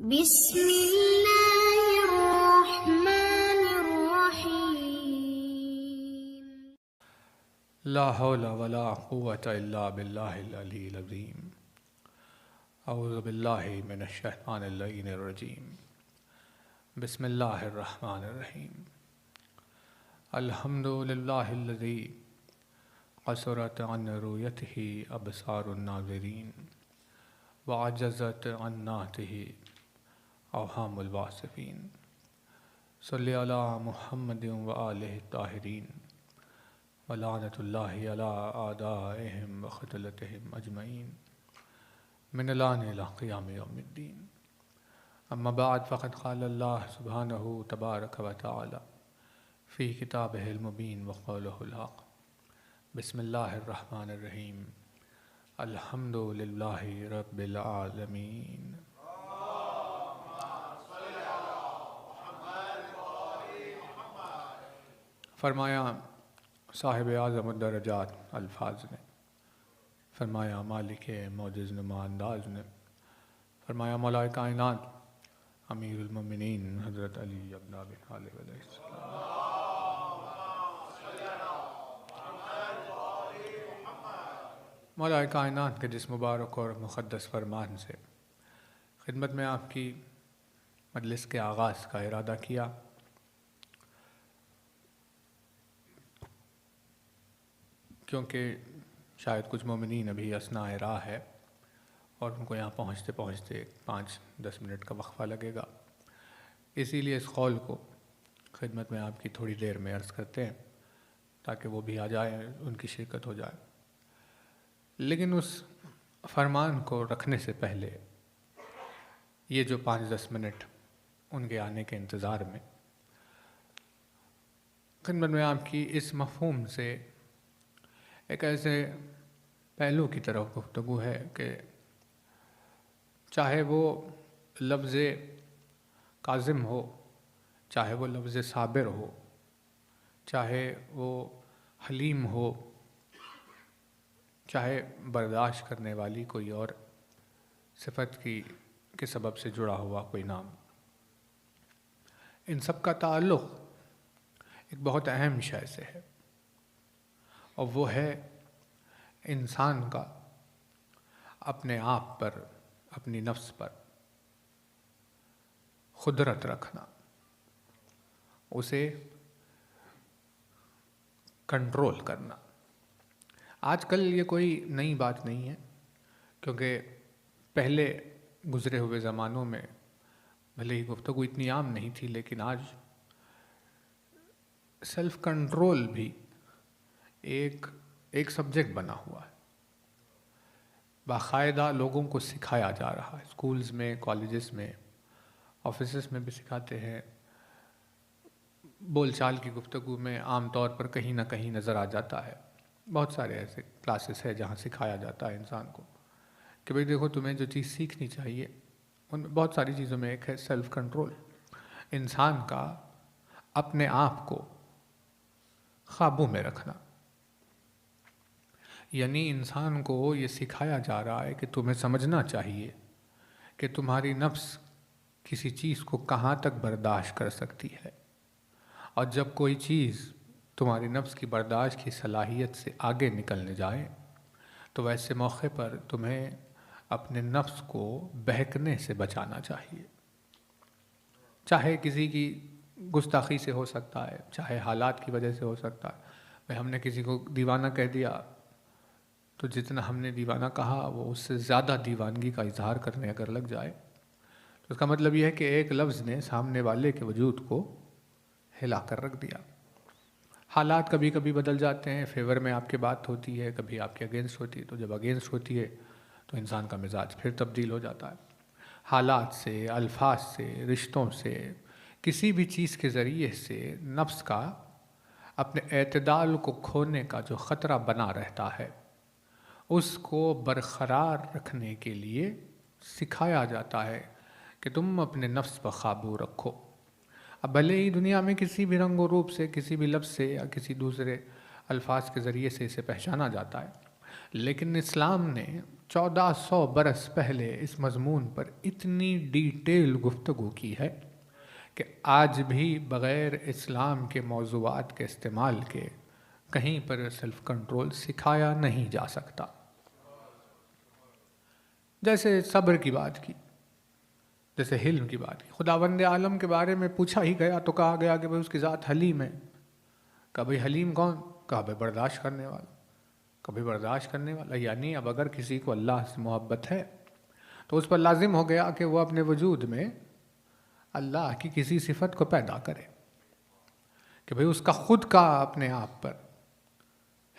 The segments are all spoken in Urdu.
بسم اللہ الرحمن الرحیم۔ لا حول ولا قوة الا باللہ العلی العظیم۔ اعوذ باللہ من الشیطان اللعین الرجیم۔ بسم اللہ الرحمن الرحیم۔ الحمد للہ الذی قصرت عن رؤیتہ ابصار الناظرین وعجزت عن نعتہ اوہام الواصفین۔ صلی علی محمد وآلہ الطاہرین ولعنۃ اللہ علی اعدائہم وقتلتہم اجمعین من الآن الی قیام یوم الدین۔ اما بعد فقد قال اللہ سبحانہ تبارک و تعالی فی کتابہ المبین وقولہ الحق۔ بسم اللہ الرحمن الرحیم۔ الحمد للہ رب العالمین۔ فرمایا صاحب اعظم الدرجات الفاظ نے، فرمایا مالک معجز نما انداز نے، فرمایا مولا کائنات امیر المومنین حضرت علی ابن ابی طالب علیہ السلام۔ مولا کائنات کے جس مبارک اور مقدس فرمان سے خدمت میں آپ کی مجلس کے آغاز کا ارادہ کیا، کیونکہ شاید کچھ مومنین ابھی اثناء راہ ہے اور ان کو یہاں پہنچتے پہنچتے 5-10 منٹ کا وقفہ لگے گا، اسی لیے اس قول کو خدمت میں آپ کی تھوڑی دیر میں عرض کرتے ہیں تاکہ وہ بھی آ جائیں، ان کی شرکت ہو جائے۔ لیکن اس فرمان کو رکھنے سے پہلے یہ جو 5-10 منٹ ان کے آنے کے انتظار میں خدمت میں آپ کی اس مفہوم سے ایک ایسے پہلو کی طرف گفتگو ہے کہ چاہے وہ لفظ کاظم ہو، چاہے وہ لفظ صابر ہو، چاہے وہ حلیم ہو، چاہے برداشت کرنے والی کوئی اور صفت کے سبب سے جڑا ہوا کوئی نام، ان سب کا تعلق ایک بہت اہم شے سے ہے، اور وہ ہے انسان کا اپنے آپ پر، اپنی نفس پر قدرت رکھنا، اسے کنٹرول کرنا۔ آج کل یہ کوئی نئی بات نہیں ہے، کیونکہ پہلے گزرے ہوئے زمانوں میں بھلے ہی گفتگو اتنی عام نہیں تھی، لیکن آج سیلف کنٹرول بھی ایک سبجیکٹ بنا ہوا ہے، باقاعدہ لوگوں کو سکھایا جا رہا ہے، اسکولز میں، کالجز میں، آفیسز میں بھی سکھاتے ہیں، بول چال کی گفتگو میں عام طور پر کہیں نہ کہیں نظر آ جاتا ہے۔ بہت سارے ایسے کلاسز ہیں جہاں سکھایا جاتا ہے انسان کو کہ بھئی دیکھو تمہیں جو چیز سیکھنی چاہیے، ان میں بہت ساری چیزوں میں ایک ہے سیلف کنٹرول، انسان کا اپنے آپ کو قابو میں رکھنا۔ یعنی انسان کو یہ سکھایا جا رہا ہے کہ تمہیں سمجھنا چاہیے کہ تمہاری نفس کسی چیز کو کہاں تک برداشت کر سکتی ہے، اور جب کوئی چیز تمہاری نفس کی برداشت کی صلاحیت سے آگے نکلنے جائے تو ویسے موقع پر تمہیں اپنے نفس کو بہکنے سے بچانا چاہیے، چاہے کسی کی گستاخی سے ہو سکتا ہے، چاہے حالات کی وجہ سے ہو سکتا ہے۔ بھئی ہم نے کسی کو دیوانہ کہہ دیا تو جتنا ہم نے دیوانہ کہا وہ اس سے زیادہ دیوانگی کا اظہار کرنے اگر لگ جائے تو اس کا مطلب یہ ہے کہ ایک لفظ نے سامنے والے کے وجود کو ہلا کر رکھ دیا۔ حالات کبھی کبھی بدل جاتے ہیں، فیور میں آپ کی بات ہوتی ہے، کبھی آپ کے اگینسٹ ہوتی ہے، تو جب اگینسٹ ہوتی ہے تو انسان کا مزاج پھر تبدیل ہو جاتا ہے۔ حالات سے، الفاظ سے، رشتوں سے، کسی بھی چیز کے ذریعے سے نفس کا اپنے اعتدال کو کھونے کا جو خطرہ بنا رہتا ہے، اس کو برقرار رکھنے کے لیے سکھایا جاتا ہے کہ تم اپنے نفس پر قابو رکھو۔ اب بھلے ہی دنیا میں کسی بھی رنگ و روپ سے، کسی بھی لفظ سے یا کسی دوسرے الفاظ کے ذریعے سے اسے پہچانا جاتا ہے، لیکن اسلام نے 1400 برس پہلے اس مضمون پر اتنی ڈیٹیل گفتگو کی ہے کہ آج بھی بغیر اسلام کے موضوعات کے استعمال کے کہیں پر سیلف کنٹرول سکھایا نہیں جا سکتا۔ جیسے صبر کی بات کی، جیسے حلم کی بات کی، خداوند عالم کے بارے میں پوچھا ہی گیا تو کہا گیا کہ بھئی اس کی ذات حلیم ہے۔ کہا بھئی حلیم کون؟ کہا بھئی برداشت کرنے والا۔ کبھی برداشت کرنے والا یعنی اب اگر کسی کو اللہ سے محبت ہے تو اس پر لازم ہو گیا کہ وہ اپنے وجود میں اللہ کی کسی صفت کو پیدا کرے، کہ بھئی اس کا خود کا اپنے آپ پر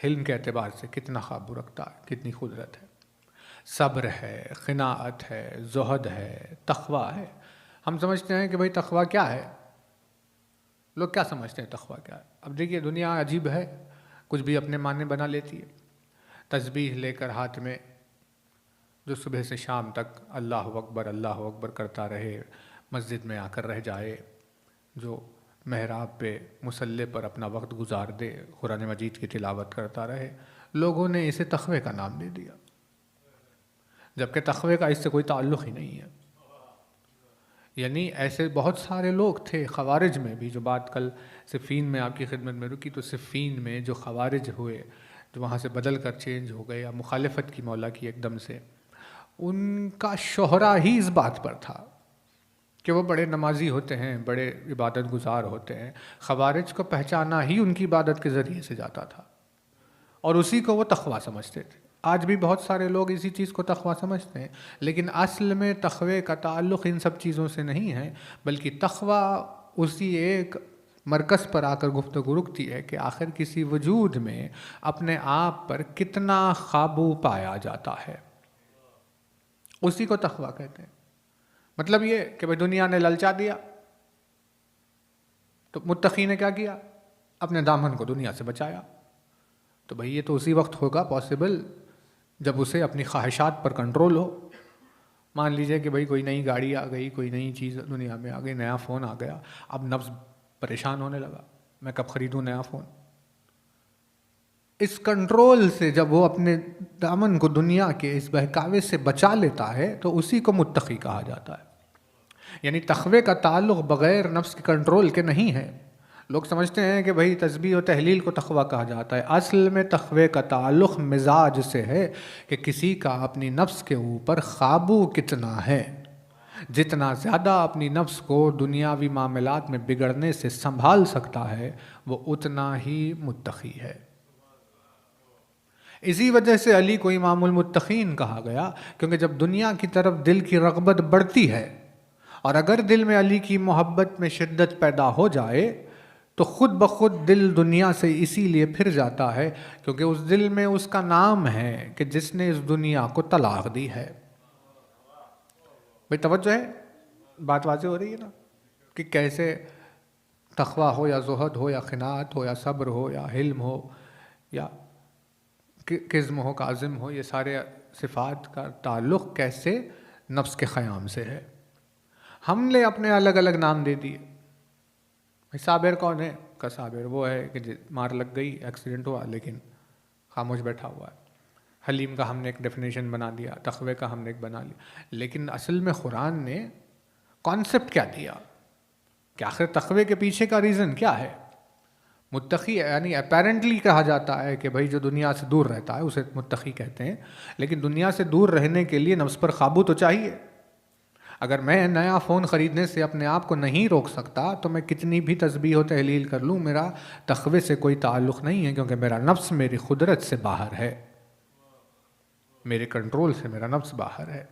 حلم کے اعتبار سے کتنا قابو رکھتا ہے، کتنی قدرت ہے، صبر ہے، قناعت ہے، زہد ہے، تقویٰ ہے۔ ہم سمجھتے ہیں کہ بھئی تقویٰ کیا ہے؟ لوگ کیا سمجھتے ہیں تقویٰ کیا ہے؟ اب دیکھیے دنیا عجیب ہے، کچھ بھی اپنے معنی بنا لیتی ہے۔ تسبیح لے کر ہاتھ میں جو صبح سے شام تک اللہ اکبر کرتا رہے، مسجد میں آ کر رہ جائے، جو محراب پہ مصلی پر اپنا وقت گزار دے، قرآن مجید کی تلاوت کرتا رہے، لوگوں نے اسے تقوی کا نام دے دیا، جبکہ تقوی کا اس سے کوئی تعلق ہی نہیں ہے۔ یعنی ایسے بہت سارے لوگ تھے خوارج میں بھی، جو بات کل صفین میں آپ کی خدمت میں رکی، تو صفین میں جو خوارج ہوئے، جو وہاں سے بدل کر چینج ہو گئے یا مخالفت کی مولا کی ایک دم سے، ان کا شہرہ ہی اس بات پر تھا کہ وہ بڑے نمازی ہوتے ہیں، بڑے عبادت گزار ہوتے ہیں۔ خوارج کو پہچانا ہی ان کی عبادت کے ذریعے سے جاتا تھا اور اسی کو وہ تقویٰ سمجھتے تھے۔ آج بھی بہت سارے لوگ اسی چیز کو تقویٰ سمجھتے ہیں، لیکن اصل میں تقوی کا تعلق ان سب چیزوں سے نہیں ہے، بلکہ تقویٰ اسی ایک مرکز پر آ کر گفتگو رکتی ہے کہ آخر کسی وجود میں اپنے آپ پر کتنا قابو پایا جاتا ہے، اسی کو تقویٰ کہتے ہیں۔ مطلب یہ کہ بھئی دنیا نے للچا دیا تو متقی نے کیا کیا؟ اپنے دامن کو دنیا سے بچایا۔ تو بھئی یہ تو اسی وقت ہوگا پاسبل جب اسے اپنی خواہشات پر کنٹرول ہو۔ مان لیجئے کہ بھئی کوئی نئی گاڑی آ گئی، کوئی نئی چیز دنیا میں آ گئی، نیا فون آ گیا، اب نفس پریشان ہونے لگا، میں کب خریدوں نیا فون۔ اس کنٹرول سے جب وہ اپنے دامن کو دنیا کے اس بہکاوے سے بچا لیتا ہے تو اسی کو متقی کہا جاتا ہے۔ یعنی تقوی کا تعلق بغیر نفس کے کنٹرول کے نہیں ہے۔ لوگ سمجھتے ہیں کہ بھئی تسبیح و تحلیل کو تقویٰ کہا جاتا ہے، اصل میں تقوی کا تعلق مزاج سے ہے کہ کسی کا اپنی نفس کے اوپر قابو کتنا ہے۔ جتنا زیادہ اپنی نفس کو دنیاوی معاملات میں بگڑنے سے سنبھال سکتا ہے وہ اتنا ہی متقی ہے۔ اسی وجہ سے علی کو امام المتقین کہا گیا، کیونکہ جب دنیا کی طرف دل کی رغبت بڑھتی ہے اور اگر دل میں علی کی محبت میں شدت پیدا ہو جائے تو خود بخود دل دنیا سے اسی لیے پھر جاتا ہے کیونکہ اس دل میں اس کا نام ہے کہ جس نے اس دنیا کو طلاق دی ہے۔ بھئی توجہ ہے؟ بات واضح ہو رہی ہے نا کہ کیسے تقویٰ ہو یا زہد ہو یا قناعت ہو یا صبر ہو یا حلم ہو یا قزم ہو کاظم ہو، یہ سارے صفات کا تعلق کیسے نفس کے قیام سے ہے۔ ہم نے اپنے الگ الگ نام دے دیے۔ صابر کون ہے؟ کہ صابر وہ ہے کہ مار لگ گئی، ایکسیڈنٹ ہوا لیکن خاموش بیٹھا ہوا ہے۔ حلیم کا ہم نے ایک ڈیفینیشن بنا دیا، تقوی کا ہم نے ایک بنا لیا، لیکن اصل میں قرآن نے کانسیپٹ کیا دیا کہ آخر تقوی کے پیچھے کا ریزن کیا ہے؟ متقی یعنی اپیرنٹلی کہا جاتا ہے کہ بھائی جو دنیا سے دور رہتا ہے اسے متقی کہتے ہیں، لیکن دنیا سے دور رہنے کے لیے نفس پر قابو تو چاہیے۔ اگر میں نیا فون خریدنے سے اپنے آپ کو نہیں روک سکتا تو میں کتنی بھی تسبیح و تحلیل کر لوں، میرا تقوی سے کوئی تعلق نہیں ہے، کیونکہ میرا نفس میری قدرت سے باہر ہے، میرے کنٹرول سے میرا نفس باہر ہے،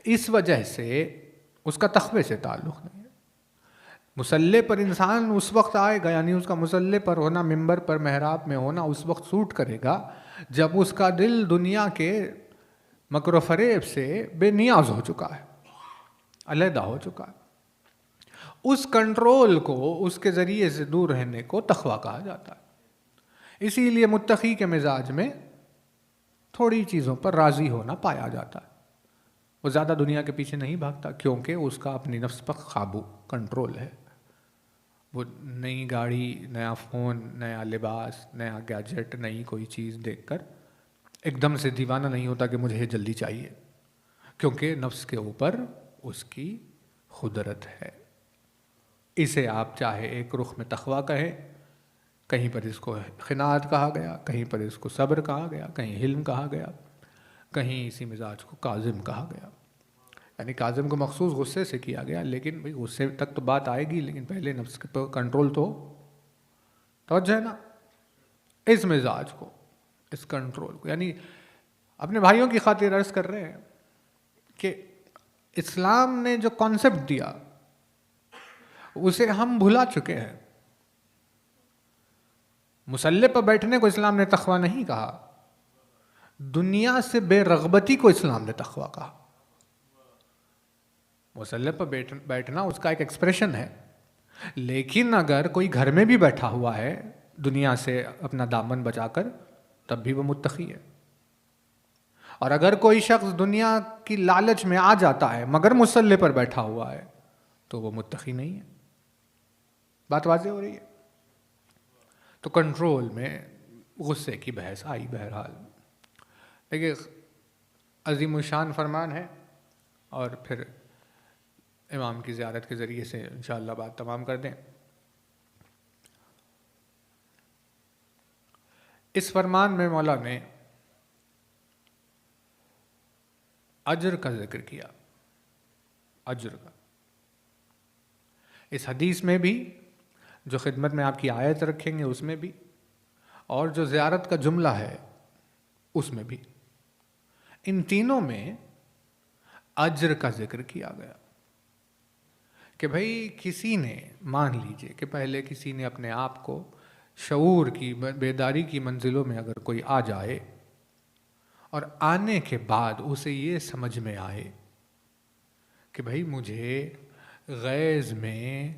اس وجہ سے اس کا تقوی سے تعلق نہیں ہے۔ مصلی پر انسان اس وقت آئے گا، یعنی اس کا مصلی پر ہونا، ممبر پر محراب میں ہونا اس وقت سوٹ کرے گا جب اس کا دل دنیا کے مکر و فریب سے بے نیاز ہو چکا ہے، علیحدہ ہو چکا ہے۔ اس کنٹرول کو، اس کے ذریعے سے دور رہنے کو تقویٰ کہا جاتا ہے۔ اسی لیے متقی کے مزاج میں تھوڑی چیزوں پر راضی ہونا پایا جاتا ہے، وہ زیادہ دنیا کے پیچھے نہیں بھاگتا کیونکہ اس کا اپنی نفس پر قابو، کنٹرول ہے۔ وہ نئی گاڑی، نیا فون، نیا لباس، نیا گیجٹ، نئی کوئی چیز دیکھ کر ایک دم سے دیوانہ نہیں ہوتا کہ مجھے یہ جلدی چاہیے، کیونکہ نفس کے اوپر اس کی قدرت ہے۔ اسے آپ چاہے ایک رخ میں تقویٰ کہیں، کہیں پر اس کو قناعت کہا گیا، کہیں پر اس کو صبر کہا گیا، کہیں حلم کہا گیا، کہیں اسی مزاج کو کاظم کہا گیا۔ یعنی کاظم کو مخصوص غصے سے کیا گیا، لیکن بھئی غصے تک تو بات آئے گی، لیکن پہلے نفس پر کنٹرول تو توجہ ہے نا، اس مزاج کو، اس کنٹرول کو۔ یعنی اپنے بھائیوں کی خاطر عرض کر رہے ہیں کہ اسلام نے جو کانسیپٹ دیا اسے ہم بھلا چکے ہیں۔ مسلح پر بیٹھنے کو اسلام نے تقویٰ نہیں کہا، دنیا سے بے رغبتی کو اسلام نے تقویٰ کہا۔ مسلح پر بیٹھنا اس کا ایک ایکسپریشن ہے، لیکن اگر کوئی گھر میں بھی بیٹھا ہوا ہے دنیا سے اپنا دامن بچا کر، تب بھی وہ متقی ہے۔ اور اگر کوئی شخص دنیا کی لالچ میں آ جاتا ہے مگر مسلح پر بیٹھا ہوا ہے تو وہ متقی نہیں ہے۔ بات واضح ہو رہی ہے؟ تو کنٹرول میں غصے کی بحث آئی۔ بہرحال دیکھیے عظیم الشان فرمان ہے، اور پھر امام کی زیارت کے ذریعے سے انشاءاللہ بات تمام کر دیں۔ اس فرمان میں مولا نے اجر کا ذکر کیا، اجر کا۔ اس حدیث میں بھی، جو خدمت میں آپ کی آیت رکھیں گے اس میں بھی، اور جو زیارت کا جملہ ہے اس میں بھی، ان تینوں میں اجر کا ذکر کیا گیا کہ بھئی کسی نے، مان لیجئے کہ پہلے کسی نے اپنے آپ کو شعور کی، بیداری کی منزلوں میں اگر کوئی آ جائے، اور آنے کے بعد اسے یہ سمجھ میں آئے کہ بھئی مجھے غیظ میں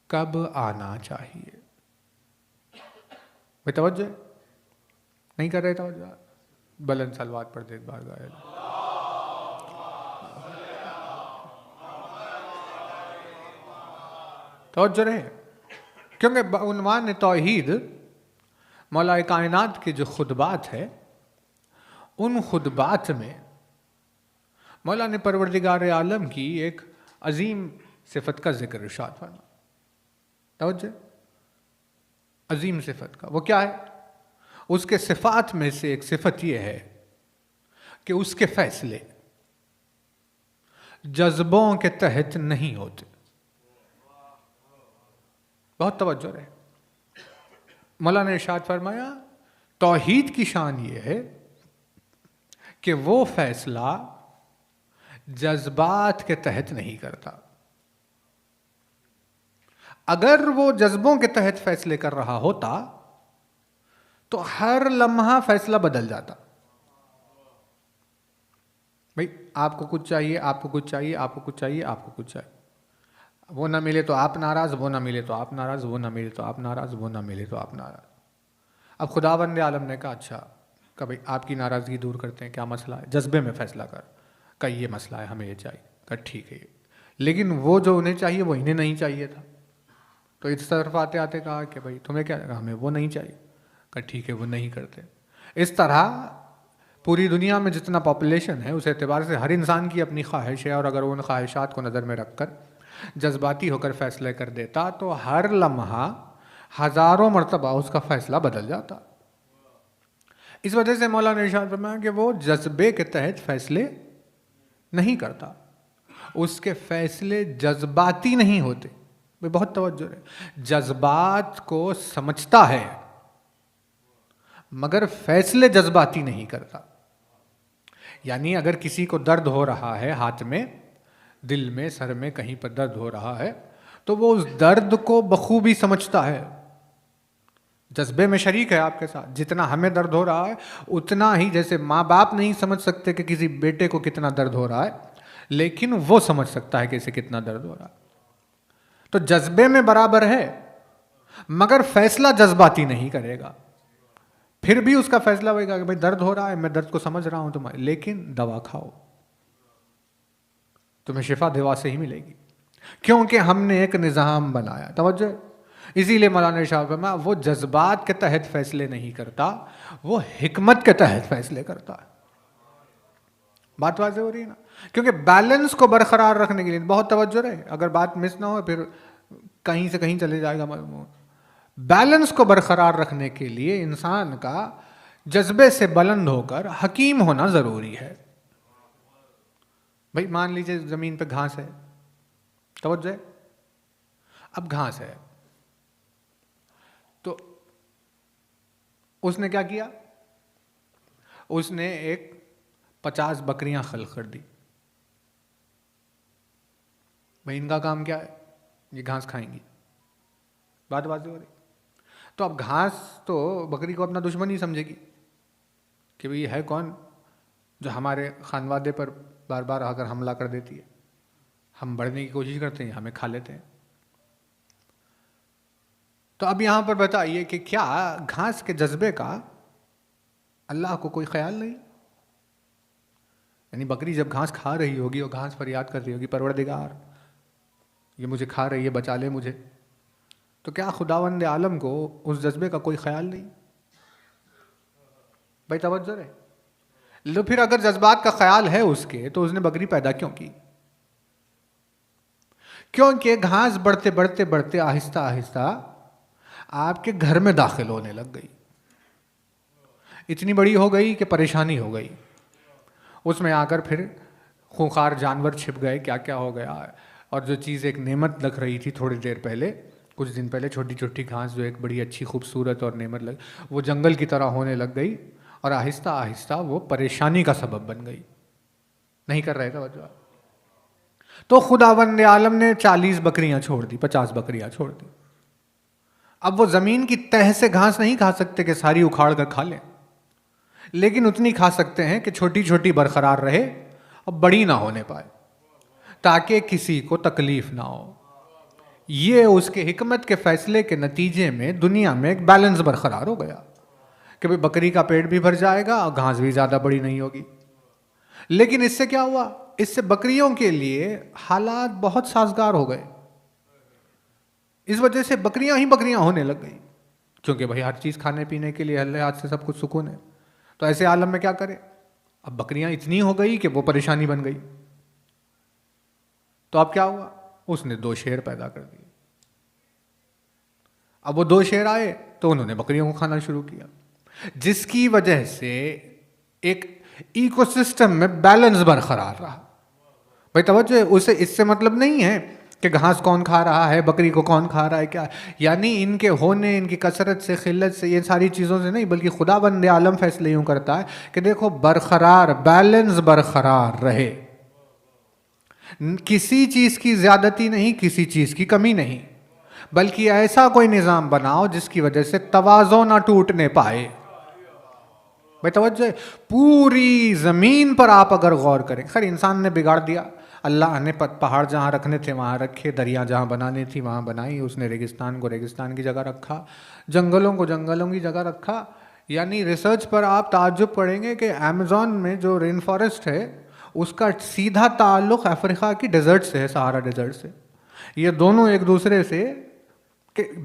کب آنا چاہیے۔ بھئی توجہ نہیں کر رہے؟ توجہ بلند صلوات پڑھ دے ایک بار گائے۔ توجہ رہے، کیونکہ عنوان توحید مولا کائنات کے جو خطبات ہے، ان خطبات میں مولا نے پروردگار عالم کی ایک عظیم صفت کا ذکر ارشاد فرمایا۔ توجہ، عظیم صفت کا، وہ کیا ہے؟ اس کے صفات میں سے ایک صفت یہ ہے کہ اس کے فیصلے جذبوں کے تحت نہیں ہوتے۔ بہت توجہ رہے، مولا نے ارشاد فرمایا توحید کی شان یہ ہے کہ وہ فیصلہ جذبات کے تحت نہیں کرتا۔ اگر وہ جذبوں کے تحت فیصلے کر رہا ہوتا تو ہر لمحہ فیصلہ بدل جاتا۔ بھئی آپ کو کچھ چاہیے، آپ کو کچھ چاہیے، آپ کو کچھ چاہیے، آپ کو کچھ چاہیے، وہ نہ ملے تو آپ ناراض، وہ نہ ملے تو آپ ناراض، وہ نہ ملے تو آپ ناراض، وہ نہ ملے تو آپ ناراض۔ اب خداوند عالم نے کہا اچھا کہ بھئی آپ کی ناراضگی دور کرتے ہیں، کیا مسئلہ ہے؟ جذبے میں فیصلہ کر، کہ یہ مسئلہ ہے، ہمیں یہ چاہیے، کہ ٹھیک ہے، لیکن وہ جو انہیں چاہیے وہ انہیں نہیں چاہیے تھا، تو اس طرف آتے آتے کہا کہ بھئی تمہیں کیا لگا؟ ہمیں وہ نہیں چاہیے، کہ ٹھیک ہے وہ نہیں کرتے۔ اس طرح پوری دنیا میں جتنا پاپولیشن ہے اس اعتبار سے ہر انسان کی اپنی خواہش ہے، اور اگر وہ ان خواہشات کو نظر میں رکھ کر جذباتی ہو کر فیصلے کر دیتا تو ہر لمحہ ہزاروں مرتبہ اس کا فیصلہ بدل جاتا۔ اس وجہ سے مولا نے ارشاد فرمایا کہ وہ جذبے کے تحت فیصلے نہیں کرتا، اس کے فیصلے جذباتی نہیں ہوتے۔ بہت توجہ ہے، جذبات کو سمجھتا ہے مگر فیصلے جذباتی نہیں کرتا۔ یعنی اگر کسی کو درد ہو رہا ہے، ہاتھ میں، دل میں، سر میں، کہیں پر درد ہو رہا ہے تو وہ اس درد کو بخوبی سمجھتا ہے، جذبے میں شریک ہے آپ کے ساتھ۔ جتنا ہمیں درد ہو رہا ہے اتنا ہی، جیسے ماں باپ نہیں سمجھ سکتے کہ کسی بیٹے کو کتنا درد ہو رہا ہے، لیکن وہ سمجھ سکتا ہے کہ اسے کتنا درد ہو رہا ہے۔ تو جذبے میں برابر ہے مگر فیصلہ جذباتی نہیں کرے گا۔ پھر بھی اس کا فیصلہ ہوگا کہ بھائی درد ہو رہا ہے، میں درد کو سمجھ رہا ہوں تمہارے، لیکن دوا کھاؤ، تمہیں شفا دوا سے ہی ملے گی، کیونکہ ہم نے ایک نظام بنایا۔ توجہ، اسی لیے مولانا ارشاد فرمایا وہ جذبات کے تحت فیصلے نہیں کرتا، وہ حکمت کے تحت فیصلے کرتا ہے۔ بات واضح ہو رہی ہے نا؟ کیونکہ بیلنس کو برقرار رکھنے کے لیے بہت توجہ رہے، اگر بات مس نہ ہو پھر کہیں سے کہیں چلے جائے گا مضمون۔ بیلنس کو برقرار رکھنے کے لیے انسان کا جذبے سے بلند ہو کر حکیم ہونا ضروری ہے۔ بھائی مان لیجئے زمین پہ گھاس ہے، توجہ ہے، اب گھاس ہے تو اس نے کیا کیا؟ اس نے ایک 50 بکریاں خلق کر دی۔ بھائی ان کا کام کیا ہے؟ یہ گھاس کھائیں گی، بات واضح ہو رہی۔ تو اب گھاس تو بکری کو اپنا دشمن ہی سمجھے گی کہ بھئی ہے کون جو ہمارے خانوادے پر بار بار آ کر حملہ کر دیتی ہے، ہم بڑھنے کی کوشش کرتے ہیں، ہمیں کھا لیتے ہیں۔ تو اب یہاں پر بتائیے کہ کیا گھاس کے جذبے کا اللہ کو کوئی خیال نہیں؟ یعنی بکری جب گھاس کھا رہی ہوگی اور گھاس فریاد کر رہی ہوگی پروردگار یہ مجھے کھا رہی ہے، بچا لے مجھے، تو کیا خداوند عالم کو اس جذبے کا کوئی خیال نہیں؟ بھائی توجہ ہے۔ لو پھر اگر جذبات کا خیال ہے اس کے تو اس نے بکری پیدا کیوں کی؟ کیونکہ گھاس بڑھتے بڑھتے بڑھتے آہستہ آہستہ آپ کے گھر میں داخل ہونے لگ گئی، اتنی بڑی ہو گئی کہ پریشانی ہو گئی، اس میں آ کر پھر خونخوار جانور چھپ گئے، کیا کیا ہو گیا، اور جو چیز ایک نعمت لگ رہی تھی تھوڑی دیر پہلے، کچھ دن پہلے، چھوٹی چھوٹی گھاس جو ایک بڑی اچھی خوبصورت اور نعمت لگ، وہ جنگل کی طرح ہونے لگ گئی اور آہستہ آہستہ وہ پریشانی کا سبب بن گئی۔ نہیں کر رہے توجہ؟ تو خداوند عالم نے 40 بکریاں چھوڑ دی، 50 بکریاں چھوڑ دی۔ اب وہ زمین کی تہ سے گھاس نہیں کھا سکتے کہ ساری اکھاڑ کر کھا لیں، لیکن اتنی کھا سکتے ہیں کہ چھوٹی چھوٹی برقرار رہے اور بڑی نہ ہونے پائے، تاکہ کسی کو تکلیف نہ ہو۔ یہ اس کے حکمت کے فیصلے کے نتیجے میں دنیا میں ایک بیلنس برقرار ہو گیا کہ بھئی بکری کا پیٹ بھی بھر جائے گا اور گھاس بھی زیادہ بڑی نہیں ہوگی۔ لیکن اس سے کیا ہوا؟ اس سے بکریوں کے لیے حالات بہت سازگار ہو گئے، اس وجہ سے بکریاں ہی بکریاں ہونے لگ گئی، کیونکہ بھئی ہر چیز کھانے پینے کے لیے اللہ ہاتھ سے سب کچھ سکون ہے۔ تو ایسے عالم میں کیا کرے؟ اب بکریاں اتنی ہو گئی کہ وہ پریشانی بن گئی۔ تو اب کیا ہوا؟ اس نے 2 شیر پیدا کر دیے۔ اب وہ 2 شیر آئے تو انہوں نے بکریوں کو کھانا شروع کیا، جس کی وجہ سے ایک ایکو سسٹم میں بیلنس برقرار رہا۔ بھائی توجہ، اسے اس سے مطلب نہیں ہے کہ گھاس کون کھا رہا ہے، بکری کو کون کھا رہا ہے، کیا یعنی ان کے ہونے، ان کی کثرت سے، قلت سے، یہ ساری چیزوں سے نہیں، بلکہ خداوند عالم فیصلے یوں کرتا ہے کہ دیکھو برقرار، بیلنس برقرار رہے، کسی چیز کی زیادتی نہیں، کسی چیز کی کمی نہیں، بلکہ ایسا کوئی نظام بناؤ جس کی وجہ سے توازن نہ ٹوٹنے پائے۔ بھائی توجہ، پوری زمین پر آپ اگر غور کریں، خیر انسان نے بگاڑ دیا، اللہ نے پہاڑ جہاں رکھنے تھے وہاں رکھے، دریا جہاں بنانی تھی وہاں بنائی، اس نے ریگستان کو ریگستان کی جگہ رکھا، جنگلوں کو جنگلوں کی جگہ رکھا۔ یعنی ریسرچ پر آپ تعجب پڑیں گے کہ ایمیزون میں جو رین فارسٹ ہے اس کا سیدھا تعلق افریقہ کی ڈیزرٹ سے ہے، سہارا ڈیزرٹ سے۔ یہ دونوں ایک دوسرے سے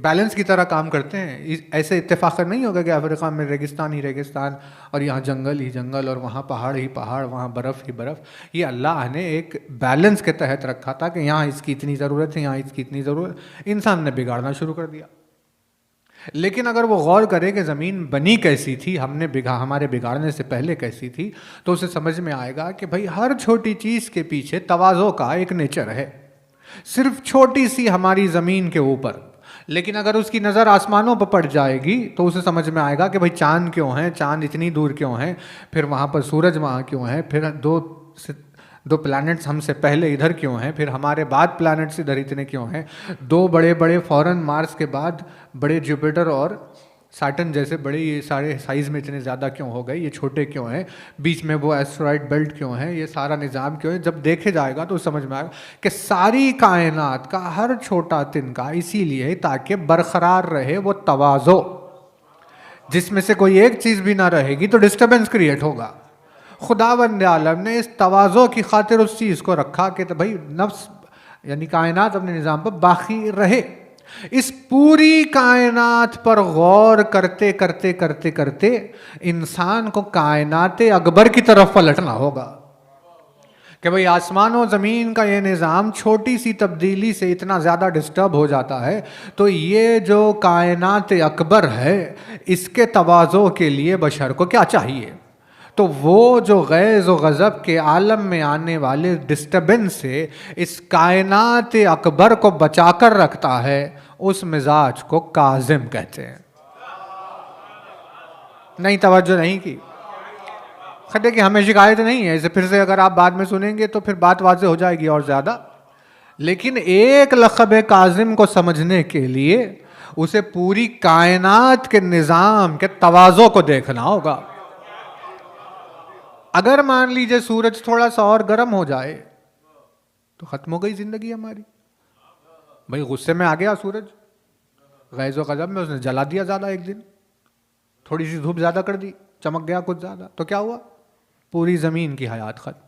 بیلنس کی طرح کام کرتے ہیں۔ ایسے اتفاق نہیں ہوگا کہ افریقہ میں ریگستان ہی ریگستان اور یہاں جنگل ہی جنگل اور وہاں پہاڑ ہی پہاڑ، وہاں برف ہی برف۔ یہ اللہ نے ایک بیلنس کے تحت رکھا تھا کہ یہاں اس کی اتنی ضرورت ہے، یہاں اس کی اتنی ضرورت۔ انسان نے بگاڑنا شروع کر دیا۔ لیکن اگر وہ غور کرے کہ زمین بنی کیسی تھی، ہمارے بگاڑنے سے پہلے کیسی تھی، تو اسے سمجھ میں آئے گا کہ بھائی ہر چھوٹی چیز کے پیچھے توازن کا ایک نیچر ہے، صرف چھوٹی سی ہماری زمین کے اوپر۔ لیکن اگر اس کی نظر آسمانوں پر پڑ جائے گی تو اسے سمجھ میں آئے گا کہ بھائی چاند کیوں ہیں، چاند اتنی دور کیوں ہیں، پھر وہاں پر سورج وہاں کیوں ہے، پھر دو پلانٹس ہم سے پہلے ادھر کیوں ہیں، پھر ہمارے بعد پلانٹس ادھر اتنے کیوں ہیں، 2 بڑے بڑے فوراً مارس کے بعد بڑے جوپیٹر اور سیٹرن جیسے بڑے، یہ سارے سائز میں اتنے زیادہ کیوں ہو گئے، یہ چھوٹے کیوں ہیں، بیچ میں وہ ایسٹرائڈ بیلٹ کیوں ہے، یہ سارا نظام کیوں ہے۔ جب دیکھے جائے گا تو سمجھ میں آئے گا کہ ساری کائنات کا ہر چھوٹا تنکا اسی لیے تاکہ برقرار رہے وہ توازن، جس میں سے کوئی ایک چیز بھی نہ رہے گی تو ڈسٹربنس کریٹ ہوگا۔ خداوند عالم نے اس توازن کی خاطر اس چیز کو رکھا کہ بھائی نفس یعنی کائنات اپنے نظام پر باقی رہے، اس پوری کائنات پر غور کرتے کرتے کرتے کرتے انسان کو کائنات اکبر کی طرف پلٹنا ہوگا کہ بھئی آسمان و زمین کا یہ نظام چھوٹی سی تبدیلی سے اتنا زیادہ ڈسٹرب ہو جاتا ہے، تو یہ جو کائنات اکبر ہے اس کے تواضع کے لیے بشر کو کیا چاہیے؟ تو وہ جو غیظ و غضب کے عالم میں آنے والے ڈسٹربنس سے اس کائنات اکبر کو بچا کر رکھتا ہے، اس مزاج کو کاظم کہتے ہیں۔ نہیں، توجہ نہیں کی؟ خطے کہ ہمیں شکایت نہیں ہے، اسے پھر سے اگر آپ بعد میں سنیں گے تو پھر بات واضح ہو جائے گی اور زیادہ، لیکن ایک لقب کاظم کو سمجھنے کے لیے اسے پوری کائنات کے نظام کے تواضع کو دیکھنا ہوگا۔ اگر مان لیجئے سورج تھوڑا سا اور گرم ہو جائے تو ختم ہو گئی زندگی ہماری۔ بھئی غصے میں آ گیا سورج، غیظ و غضب میں اس نے جلا دیا زیادہ، ایک دن تھوڑی سی دھوپ زیادہ کر دی، چمک گیا کچھ زیادہ، تو کیا ہوا؟ پوری زمین کی حیات ختم۔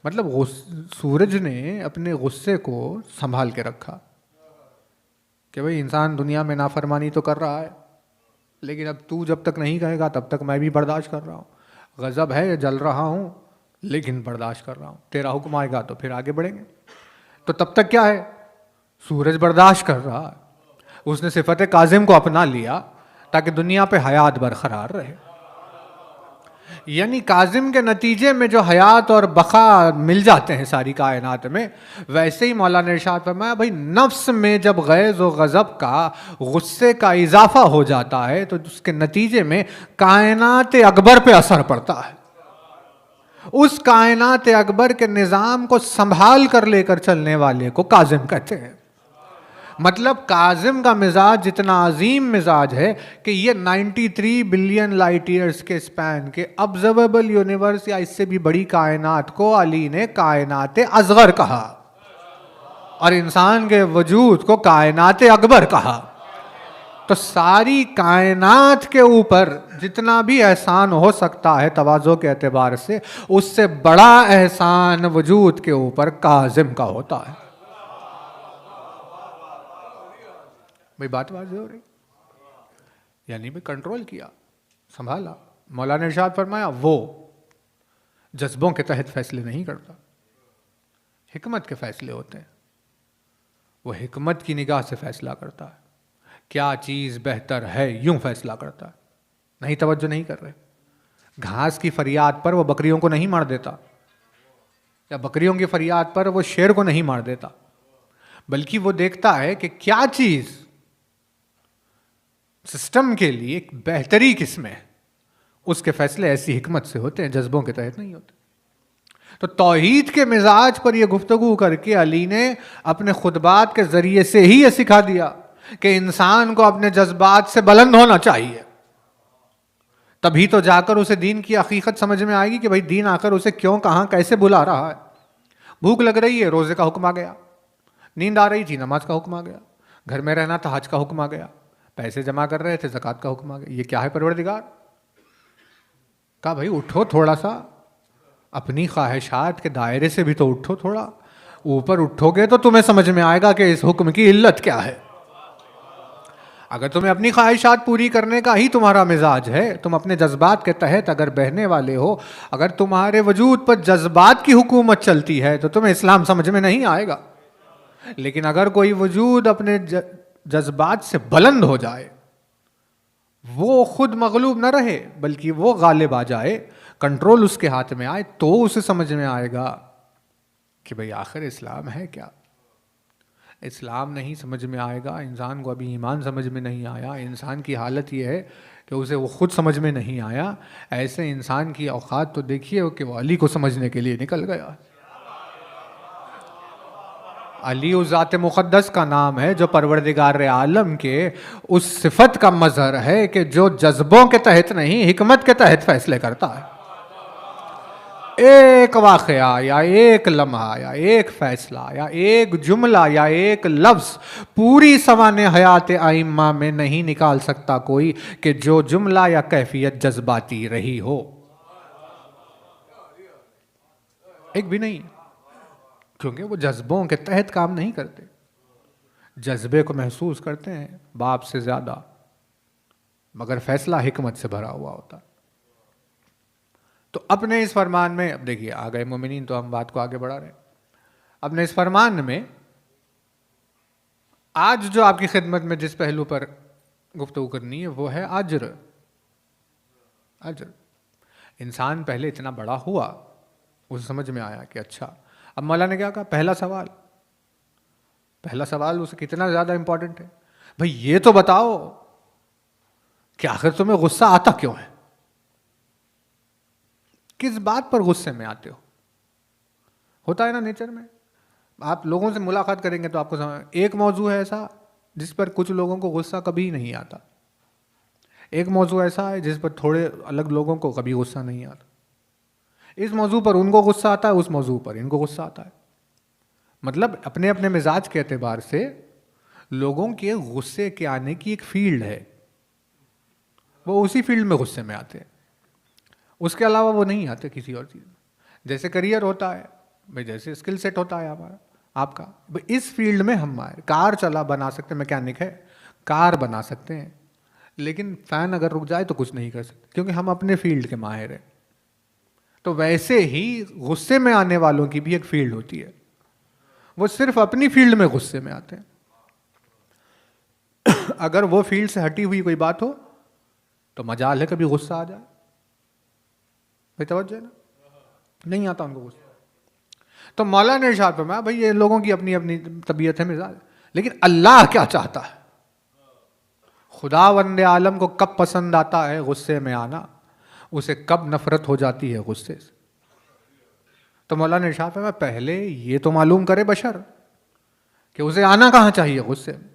مطلب سورج نے اپنے غصے کو سنبھال کے رکھا کہ بھئی انسان دنیا میں نافرمانی تو کر رہا ہے، لیکن اب تو جب تک نہیں کہے گا تب تک میں بھی برداشت کر رہا ہوں، غضب ہے جل رہا ہوں لیکن برداشت کر رہا ہوں، تیرا حکم آئے گا تو پھر آگے بڑھیں گے۔ تو تب تک کیا ہے؟ سورج برداشت کر رہا ہے، اس نے صفت کاظم کو اپنا لیا تاکہ دنیا پہ حیات برقرار رہے۔ یعنی کاظم کے نتیجے میں جو حیات اور بقا مل جاتے ہیں ساری کائنات میں، ویسے ہی مولانا ارشاد فرمایا بھائی نفس میں جب غیظ و غضب کا، غصے کا اضافہ ہو جاتا ہے تو اس کے نتیجے میں کائنات اکبر پہ اثر پڑتا ہے۔ اس کائنات اکبر کے نظام کو سنبھال کر لے کر چلنے والے کو کاظم کہتے ہیں۔ مطلب کاظم کا مزاج جتنا عظیم مزاج ہے کہ یہ 93 بلین لائٹ ایئرز کے سپین کے ابزرویبل یونیورس یا اس سے بھی بڑی کائنات کو علی نے کائنات اصغر کہا اور انسان کے وجود کو کائنات اکبر کہا۔ تو ساری کائنات کے اوپر جتنا بھی احسان ہو سکتا ہے تواضع کے اعتبار سے، اس سے بڑا احسان وجود کے اوپر کاظم کا ہوتا ہے۔ بھئی بات واضح ہو رہی؟ یعنی بھی کنٹرول کیا، سنبھالا۔ مولانا ارشاد فرمایا وہ جذبوں کے تحت فیصلے نہیں کرتا، حکمت کے فیصلے ہوتے ہیں، وہ حکمت کی نگاہ سے فیصلہ کرتا ہے۔ کیا چیز بہتر ہے یوں فیصلہ کرتا ہے۔ نہیں، توجہ نہیں کر رہے؟ گھاس کی فریاد پر وہ بکریوں کو نہیں مار دیتا، یا بکریوں کی فریاد پر وہ شیر کو نہیں مار دیتا، بلکہ وہ دیکھتا ہے کہ کیا چیز سسٹم کے لیے ایک بہتری کس میں ہے۔ اس کے فیصلے ایسی حکمت سے ہوتے ہیں، جذبوں کے تحت نہیں ہوتے۔ تو توحید کے مزاج پر یہ گفتگو کر کے علی نے اپنے خطبات کے ذریعے سے ہی یہ سکھا دیا کہ انسان کو اپنے جذبات سے بلند ہونا چاہیے، تبھی تو جا کر اسے دین کی حقیقت سمجھ میں آئے گی کہ بھئی دین آ کر اسے کیوں، کہاں، کیسے بلا رہا ہے۔ بھوک لگ رہی ہے، روزے کا حکم آ گیا، نیند آ رہی تھی، نماز کا حکم آ گیا، گھر میں رہنا تھا، حج کا حکم آ گیا، پیسے جمع کر رہے تھے، زکوٰۃ کا حکم آ گیا۔ یہ کیا ہے پروردگار؟ کہا بھائی اٹھو تھوڑا سا، اپنی خواہشات کے دائرے سے بھی تو اٹھو، تھوڑا اوپر اٹھو گے تو تمہیں سمجھ میں آئے گا کہ اس حکم کی علت کیا ہے۔ اگر تمہیں اپنی خواہشات پوری کرنے کا ہی تمہارا مزاج ہے، تم اپنے جذبات کے تحت اگر بہنے والے ہو، اگر تمہارے وجود پر جذبات کی حکومت چلتی ہے تو تمہیں اسلام سمجھ میں نہیں آئے گا۔ لیکن اگر کوئی وجود اپنے جذبات سے بلند ہو جائے، وہ خود مغلوب نہ رہے بلکہ وہ غالب آ جائے، کنٹرول اس کے ہاتھ میں آئے، تو اسے سمجھ میں آئے گا کہ بھئی آخر اسلام ہے کیا۔ اسلام نہیں سمجھ میں آئے گا، انسان کو ابھی ایمان سمجھ میں نہیں آیا، انسان کی حالت یہ ہے کہ اسے وہ خود سمجھ میں نہیں آیا۔ ایسے انسان کی اوقات تو دیکھیے کہ وہ علی کو سمجھنے کے لیے نکل گیا۔ علی اس ذات مقدس کا نام ہے جو پروردگار عالم کے اس صفت کا مظہر ہے کہ جو جذبوں کے تحت نہیں، حکمت کے تحت فیصلے کرتا ہے۔ ایک واقعہ یا ایک لمحہ یا ایک فیصلہ یا ایک جملہ یا ایک لفظ پوری سوانح حیات ائمہ میں نہیں نکال سکتا کوئی کہ جو جملہ یا کیفیت جذباتی رہی ہو، ایک بھی نہیں، کیونکہ وہ جذبوں کے تحت کام نہیں کرتے۔ جذبے کو محسوس کرتے ہیں باپ سے زیادہ، مگر فیصلہ حکمت سے بھرا ہوا ہوتا ہے۔ تو اپنے اس فرمان میں، اب دیکھیے آ گئے مومنین، تو ہم بات کو آگے بڑھا رہے ہیں۔ اپنے اس فرمان میں آج جو آپ کی خدمت میں جس پہلو پر گفتگو کرنی ہے وہ ہے اجر۔ اجر، انسان پہلے اتنا بڑا ہوا، اسے سمجھ میں آیا کہ اچھا، اب مولا نے کیا کہا، پہلا سوال اسے کتنا زیادہ امپورٹنٹ ہے، بھئی یہ تو بتاؤ کہ آخر تمہیں غصہ آتا کیوں ہے، کس بات پر غصے میں آتے ہو؟ ہوتا ہے نا نیچر میں، آپ لوگوں سے ملاقات کریں گے تو آپ کو سمجھ، ایک موضوع ہے ایسا جس پر کچھ لوگوں کو غصہ کبھی نہیں آتا، ایک موضوع ایسا ہے جس پر تھوڑے الگ لوگوں کو کبھی غصہ نہیں آتا، اس موضوع پر ان کو غصہ آتا ہے، اس موضوع پر ان کو غصہ آتا ہے۔ مطلب اپنے اپنے مزاج کے اعتبار سے لوگوں کے غصے کے آنے کی ایک فیلڈ ہے، وہ اسی فیلڈ میں غصے میں آتے ہیں، اس کے علاوہ وہ نہیں آتے کسی اور چیز میں۔ جیسے کریئر ہوتا ہے بھائی، جیسے اسکل سیٹ ہوتا ہے ہمارا آپ کا، اس فیلڈ میں ہم آئے، کار بنا سکتے ہیں، میکینک ہے کار بنا سکتے ہیں، لیکن فین اگر رک جائے تو کچھ نہیں کر سکتے کیونکہ ہم اپنے فیلڈ کے ماہر ہیں۔ تو ویسے ہی غصے میں آنے والوں کی بھی ایک فیلڈ ہوتی ہے، وہ صرف اپنی فیلڈ میں غصے میں آتے ہیں۔ اگر وہ فیلڈ سے ہٹی ہوئی کوئی بات ہو تو مجال ہے کبھی غصہ آ جائے، بھائی توجہ ہے نا، نہیں آتا ان کو غصہ۔ تو مولا نے ارشاد فرمایا بھائی یہ لوگوں کی اپنی اپنی طبیعت ہے، مزاج، لیکن اللہ کیا چاہتا ہے، خداوند عالم کو کب پسند آتا ہے غصے میں آنا، اسے کب نفرت ہو جاتی ہے غصے سے۔ تو مولا نے ارشاد فرمایا پہلے یہ تو معلوم کرے بشر کہ اسے آنا کہاں چاہیے غصے میں۔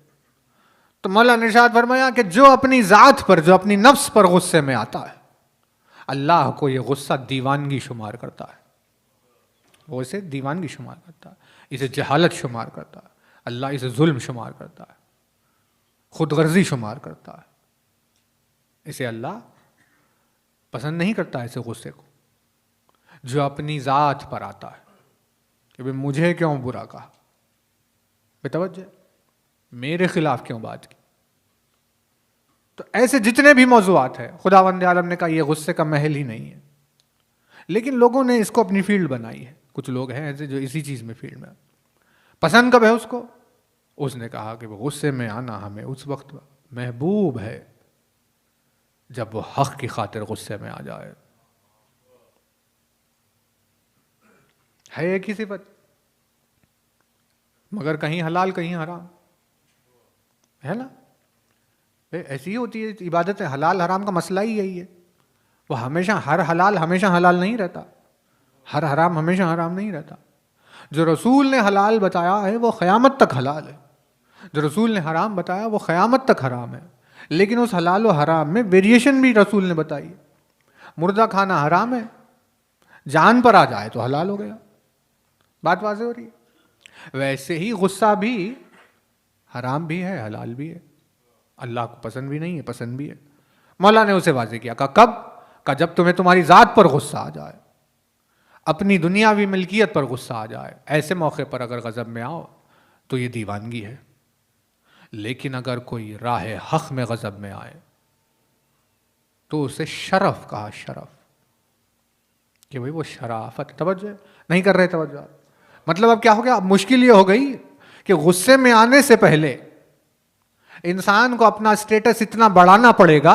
تو مولا نے ارشاد فرمایا کہ جو اپنی ذات پر، جو اپنی نفس پر غصے میں آتا ہے، اللہ کو یہ غصہ دیوانگی شمار کرتا ہے، وہ اسے دیوانگی شمار کرتا ہے، اسے جہالت شمار کرتا ہے، اللہ اسے ظلم شمار کرتا ہے، خود غرضی شمار کرتا ہے، اسے اللہ پسند نہیں کرتا ایسے غصے کو جو اپنی ذات پر آتا ہے کہ بھئی مجھے کیوں برا کہا، بے توجہ، میرے خلاف کیوں بات کی۔ تو ایسے جتنے بھی موضوعات ہیں خداوند عالم نے کہا یہ غصے کا محل ہی نہیں ہے، لیکن لوگوں نے اس کو اپنی فیلڈ بنائی ہے۔ کچھ لوگ ہیں ایسے جو اسی چیز میں فیلڈ میں پسند کب ہے اس کو، اس نے کہا کہ وہ غصے میں آنا ہمیں اس وقت محبوب ہے جب وہ حق کی خاطر غصے میں آ جائے۔ ہے ایک ہی صفت، مگر کہیں حلال کہیں حرام، ہے نا، ایسی ہی ہوتی ہے عبادت، حلال حرام کا مسئلہ ہی یہی ہے، وہ ہمیشہ ہر حلال ہمیشہ حلال نہیں رہتا، ہر حرام ہمیشہ حرام نہیں رہتا۔ جو رسول نے حلال بتایا ہے وہ قیامت تک حلال ہے، جو رسول نے حرام بتایا وہ قیامت تک حرام ہے، لیکن اس حلال و حرام میں ویریشن بھی رسول نے بتائی ہے۔ مردہ کھانا حرام ہے، جان پر آ جائے تو حلال ہو گیا، بات واضح ہو رہی ہے۔ ویسے ہی غصہ بھی حرام بھی ہے حلال بھی ہے، اللہ کو پسند بھی نہیں ہے پسند بھی ہے۔ مولا نے اسے واضح کیا، کہا کب، کہا جب تمہیں تمہاری ذات پر غصہ آ جائے، اپنی دنیاوی ملکیت پر غصہ آ جائے، ایسے موقع پر اگر غضب میں آؤ تو یہ دیوانگی ہے۔ لیکن اگر کوئی راہ حق میں غضب میں آئے تو اسے شرف کہا، شرف، کہ بھئی وہ شرافت، توجہ نہیں کر رہے توجہ، مطلب اب کیا ہو گیا، اب مشکل یہ ہو گئی کہ غصے میں آنے سے پہلے انسان کو اپنا اسٹیٹس اتنا بڑھانا پڑے گا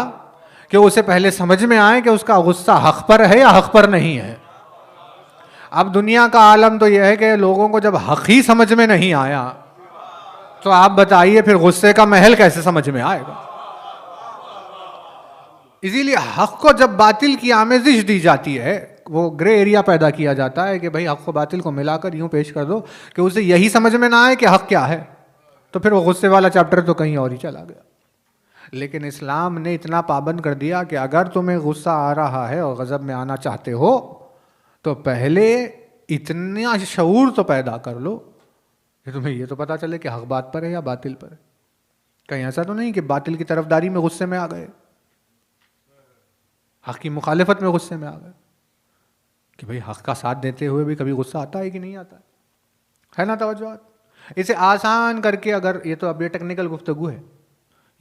کہ اسے پہلے سمجھ میں آئے کہ اس کا غصہ حق پر ہے یا حق پر نہیں ہے۔ اب دنیا کا عالم تو یہ ہے کہ لوگوں کو جب حق ہی سمجھ میں نہیں آیا تو آپ بتائیے پھر غصے کا محل کیسے سمجھ میں آئے گا۔ اسی لیے حق کو جب باطل کی آمیزش دی جاتی ہے، وہ گرے ایریا پیدا کیا جاتا ہے کہ بھئی حق و باطل کو ملا کر یوں پیش کر دو کہ اسے یہی سمجھ میں نہ آئے کہ حق کیا ہے، تو پھر وہ غصے والا چیپٹر تو کہیں اور ہی چلا گیا۔ لیکن اسلام نے اتنا پابند کر دیا کہ اگر تمہیں غصہ آ رہا ہے اور غضب میں آنا چاہتے ہو تو پہلے اتنا شعور تو پیدا کر لو کہ تمہیں یہ تو پتا چلے کہ حق بات پر ہے یا باطل پر ہے۔ کہیں ایسا تو نہیں کہ باطل کی طرفداری میں غصے میں آ گئے، حق کی مخالفت میں غصے میں آ گئے، کہ بھئی حق کا ساتھ دیتے ہوئے بھی کبھی غصہ آتا ہے کہ نہیں آتا ہے نا توجہ۔ اسے آسان کر کے اگر یہ تو اب یہ ٹیکنیکل گفتگو ہے،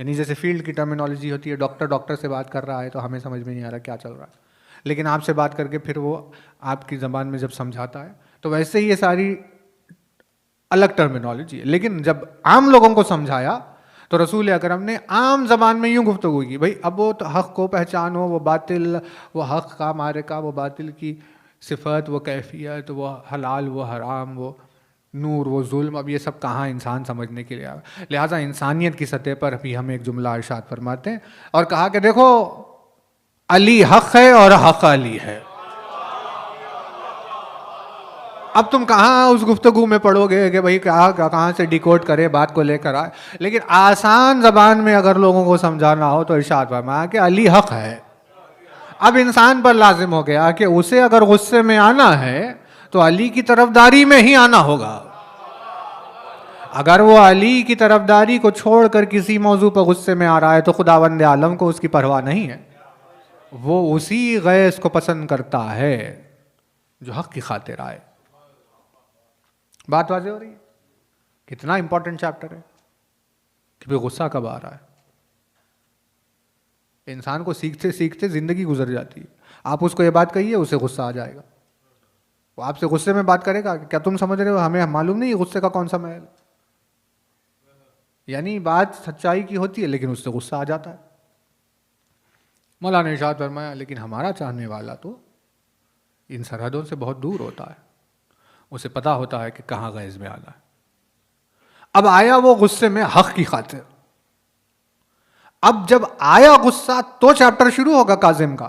یعنی جیسے فیلڈ کی ٹرمینالوجی ہوتی ہے، ڈاکٹر سے بات کر رہا ہے تو ہمیں سمجھ میں نہیں آ رہا کیا چل رہا ہے، لیکن آپ سے بات کر کے پھر وہ آپ کی زبان میں جب سمجھاتا ہے تو ویسے ہی یہ ساری الگ ٹرمینالوجی ہے. لیکن جب عام لوگوں کو سمجھایا تو رسول اکرم نے عام زبان میں یوں گفتگو کی، بھائی اب وہ تو حق کو پہچانو، وہ باطل، وہ حق کا معرکہ، وہ باطل کی صفت، وہ کیفیت، وہ حلال، وہ حرام، وہ نور، وہ ظلم، اب یہ سب کہاں انسان سمجھنے کے لیے آیا. لہٰذا انسانیت کی سطح پر بھی ہم ایک جملہ ارشاد فرماتے ہیں اور کہا کہ دیکھو علی حق ہے اور حق علی ہے. اب تم کہاں اس گفتگو میں پڑھو گے کہ بھائی کہاں سے ڈیکوڈ کرے بات کو لے کر آئے، لیکن آسان زبان میں اگر لوگوں کو سمجھانا ہو تو ارشاد فرمایا کہ علی حق ہے. اب انسان پر لازم ہو گیا کہ اسے اگر غصے میں آنا ہے تو علی کی طرفداری میں ہی آنا ہوگا. اگر وہ علی کی طرفداری کو چھوڑ کر کسی موضوع پر غصے میں آ رہا ہے تو خداوند عالم کو اس کی پرواہ نہیں ہے، وہ اسی غیظ کو پسند کرتا ہے جو حق کی خاطر آئے. بات واضح ہو رہی ہے؟ کتنا امپورٹنٹ چیپٹر ہے کہ بھئی غصہ کب آ رہا ہے. انسان کو سیکھتے سیکھتے زندگی گزر جاتی ہے. آپ اس کو یہ بات کہیے اسے غصہ آ جائے گا، وہ آپ سے غصے میں بات کرے گا کہ کیا تم سمجھ رہے ہو ہمیں معلوم نہیں غصے کا کون سا محل، یعنی بات سچائی کی ہوتی ہے لیکن اس سے غصہ آ جاتا ہے. مولانا ارشاد فرمایا لیکن ہمارا چاہنے والا تو ان سرحدوں سے بہت دور ہوتا ہے، اسے پتا ہوتا ہے کہ کہاں غیظ میں آنا ہے. اب آیا وہ غصے میں حق کی خاطر. اب جب آیا غصہ تو چیپٹر شروع ہوگا کاظم کا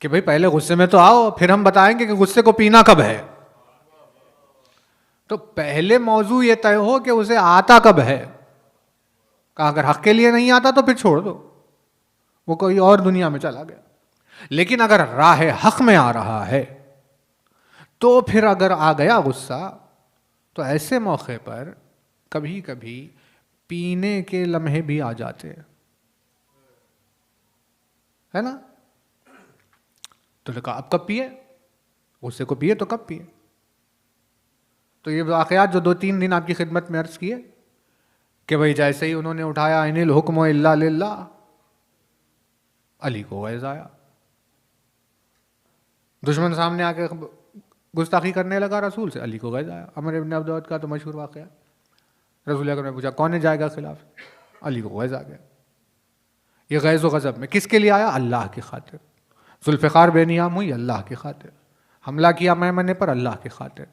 کہ بھئی پہلے غصے میں تو آؤ، پھر ہم بتائیں گے کہ غصے کو پینا کب ہے. تو پہلے موضوع یہ طے ہو کہ اسے آتا کب ہے. کہا اگر حق کے لیے نہیں آتا تو پھر چھوڑ دو، وہ کوئی اور دنیا میں چلا گیا. لیکن اگر راہ حق میں آ رہا ہے تو پھر اگر آ گیا غصہ تو ایسے موقع پر کبھی کبھی پینے کے لمحے بھی آ جاتے ہیں، ہے نا. تو نے کہا اب کب پیے، غصے کو پیے تو کب پیے. تو یہ واقعات جو 2-3 دن آپ کی خدمت میں عرض کیے کہ بھئی جیسے ہی انہوں نے اٹھایا ان الحکم الا للہ، علی کو غیظ آیا. دشمن سامنے آ کے گستاخی کرنے لگا رسول سے، علی کو غیظ آیا. عمر ابن عبد کا تو مشہور واقعہ، رسول اکرم نے پوچھا کون جائے گا خلاف، علی کو غیظ آ گیا. یہ غیظ و غضب میں کس کے لیے آیا؟ اللہ کی خاطر. ذوالفقار بے نیام ہوئی اللہ کی خاطر، حملہ کیا میمنے پر اللہ کی خاطر،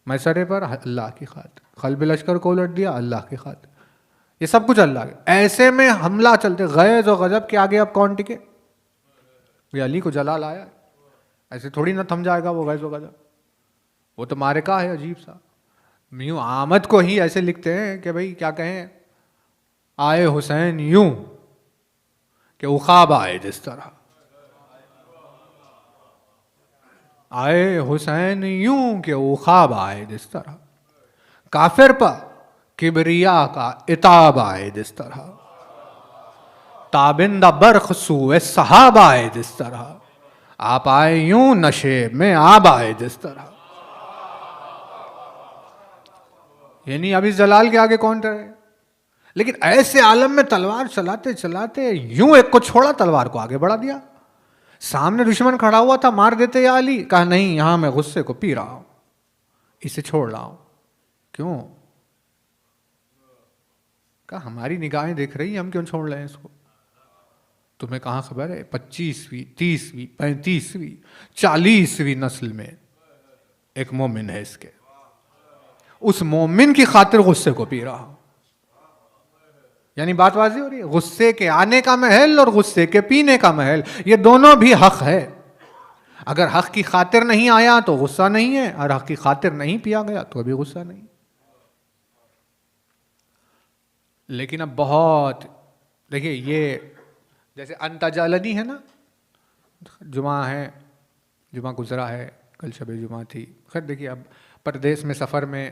میسرے پر اللہ کی خاطر، قلب لشکر کو الٹ دیا اللہ کی خاطر. یہ سب کچھ اللہ کے. ایسے میں حملہ چلتے، غیظ و غضب کے آگے اب کون ٹکے؟ یہ علی کو جلال آیا ہے، ایسے تھوڑی نہ تھم جائے گا وہ غیظ و غضب. وہ تو مارکہ ہے عجیب سا. یوں آمد کو ہی ایسے لکھتے ہیں کہ بھئی کیا کہیں، آئے حسین یوں کہ عقاب آئے جس طرح، آئے حسین یوں کہ عقاب آئے جس طرح، کافر پر کبریا کا عتاب آئے جس طرح، تابندہ برق سوئے صحاب آئے جس طرح، آپ آئے یوں نشے میں آب آئے جس طرح. یعنی اب اس جلال کے آگے کون ڈرے. لیکن ایسے عالم میں تلوار چلاتے چلاتے یوں ایک کو چھوڑا، تلوار کو آگے بڑھا دیا. سامنے دشمن کھڑا ہوا تھا، مار دیتے یا علی. کہا نہیں، یہاں میں غصے کو پی رہا ہوں، اسے چھوڑ رہا ہوں. کیوں؟ کہا ہماری نگاہیں دیکھ رہی ہیں، ہم کیوں چھوڑ رہے ہیں اس کو. تمہیں کہاں خبر ہے 25ویں 30ویں 35ویں 40ویں نسل میں ایک مومن ہے، اس کے اس مومن کی خاطر غصے کو پی رہا ہوں. یعنی بات واضح ہو رہی ہے. غصے کے آنے کا محل اور غصے کے پینے کا محل، یہ دونوں بھی حق ہے. اگر حق کی خاطر نہیں آیا تو غصہ نہیں ہے، اور حق کی خاطر نہیں پیا گیا تو ابھی غصہ نہیں. لیکن اب بہت دیکھیے، یہ جیسے انت جعلنی ہے نا، جمعہ ہے، جمعہ گزرا ہے، کل شب جمعہ تھی. خیر دیکھیے اب پردیس میں سفر میں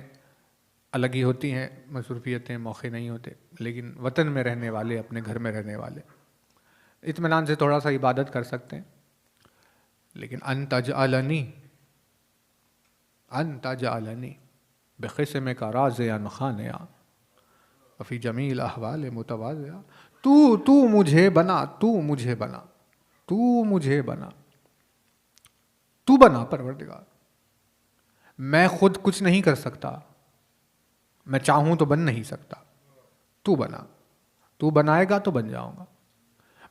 الگ ہی ہوتی ہیں مصروفیتیں، موقع نہیں ہوتے. لیکن وطن میں رہنے والے، اپنے گھر میں رہنے والے اطمینان سے تھوڑا سا عبادت کر سکتے ہیں. لیکن انت جعلنی، انت جعلنی، بقسم کا راز انخانیا وفی جمیل احوال متواضعہ، تو مجھے بنا، تو مجھے بنا، تو مجھے بنا، تو بنا پروردگار، میں خود کچھ نہیں کر سکتا، میں چاہوں تو بن نہیں سکتا، تو بنا، تو بنائے گا تو بن جاؤں گا۔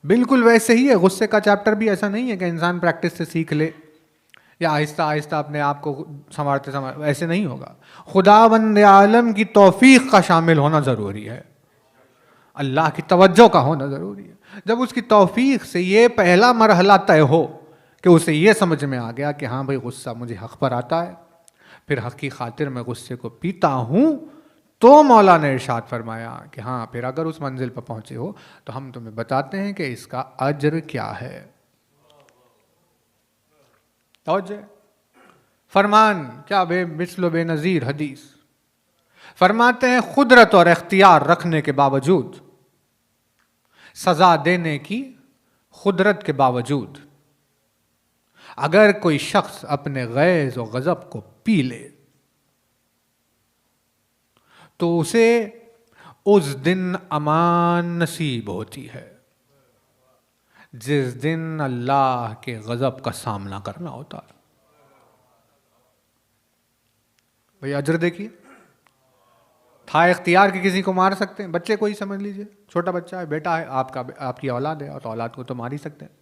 بالکل ویسے ہی ہے، غصے کا چیپٹر بھی ایسا نہیں ہے کہ انسان پریکٹس سے سیکھ لے یا آہستہ آہستہ اپنے آپ کو سنوارتے ایسے نہیں ہوگا۔ خداوند عالم کی توفیق کا شامل ہونا ضروری ہے، اللہ کی توجہ کا ہونا ضروری ہے۔ جب اس کی توفیق سے یہ پہلا مرحلہ طے ہو کہ اسے یہ سمجھ میں آ گیا کہ ہاں بھائی غصہ مجھے حق پر آتا ہے، پھر حق کی خاطر میں غصے کو پیتا ہوں، تو مولا نے ارشاد فرمایا کہ ہاں پھر اگر اس منزل پر پہنچے ہو تو ہم تمہیں بتاتے ہیں کہ اس کا اجر کیا ہے۔ توجہ، فرمان کیا بے مثل و بے نظیر حدیث فرماتے ہیں، قدرت اور اختیار رکھنے کے باوجود، سزا دینے کی قدرت کے باوجود، اگر کوئی شخص اپنے غیظ و غضب کو پی لے تو اسے اس دن امان نصیب ہوتی ہے جس دن اللہ کے غضب کا سامنا کرنا ہوتا ہے۔ بھئی اجر دیکھیے، تھا اختیار کہ کسی کو مار سکتے ہیں، بچے کو ہی سمجھ لیجئے، چھوٹا بچہ ہے، بیٹا ہے آپ کی اولاد ہے، اور تو اولاد کو تو مار ہی سکتے ہیں۔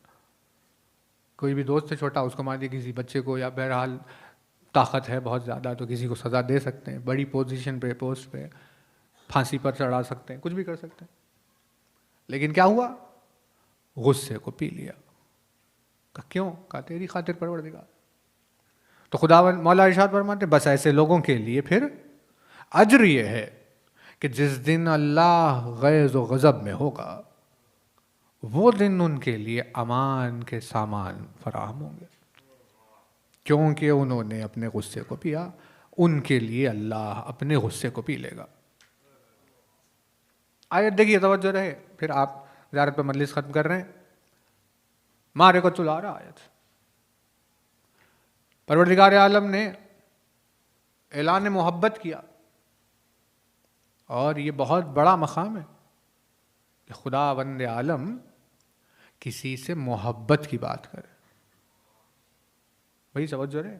کوئی بھی دوست ہے چھوٹا، اس کو مار دیا، کسی بچے کو، یا بہرحال طاقت ہے بہت زیادہ تو کسی کو سزا دے سکتے ہیں، بڑی پوزیشن پہ، پوسٹ پہ، پھانسی پر چڑھا سکتے ہیں، کچھ بھی کر سکتے ہیں۔ لیکن کیا ہوا؟ غصے کو پی لیا۔ کہا کیوں؟ کہا تیری خاطر پروردگار۔ تو خداوند مولا ارشاد فرماتے بس ایسے لوگوں کے لیے پھر اجر یہ ہے کہ جس دن اللہ غیظ و غضب میں ہوگا، وہ دن ان کے لیے امان کے سامان فراہم ہوں گے، کیونکہ انہوں نے اپنے غصے کو پیا، ان کے لیے اللہ اپنے غصے کو پی لے گا۔ آیت دیکھیے، توجہ رہے، پھر آپ زیارت پہ مجلس ختم کر رہے ہیں، مارے کو چلا رہا آیت۔ پروردگار عالم نے اعلان محبت کیا، اور یہ بہت بڑا مقام ہے کہ خداوند عالم کسی سے محبت کی بات کرے۔ وہی توجہ رہے،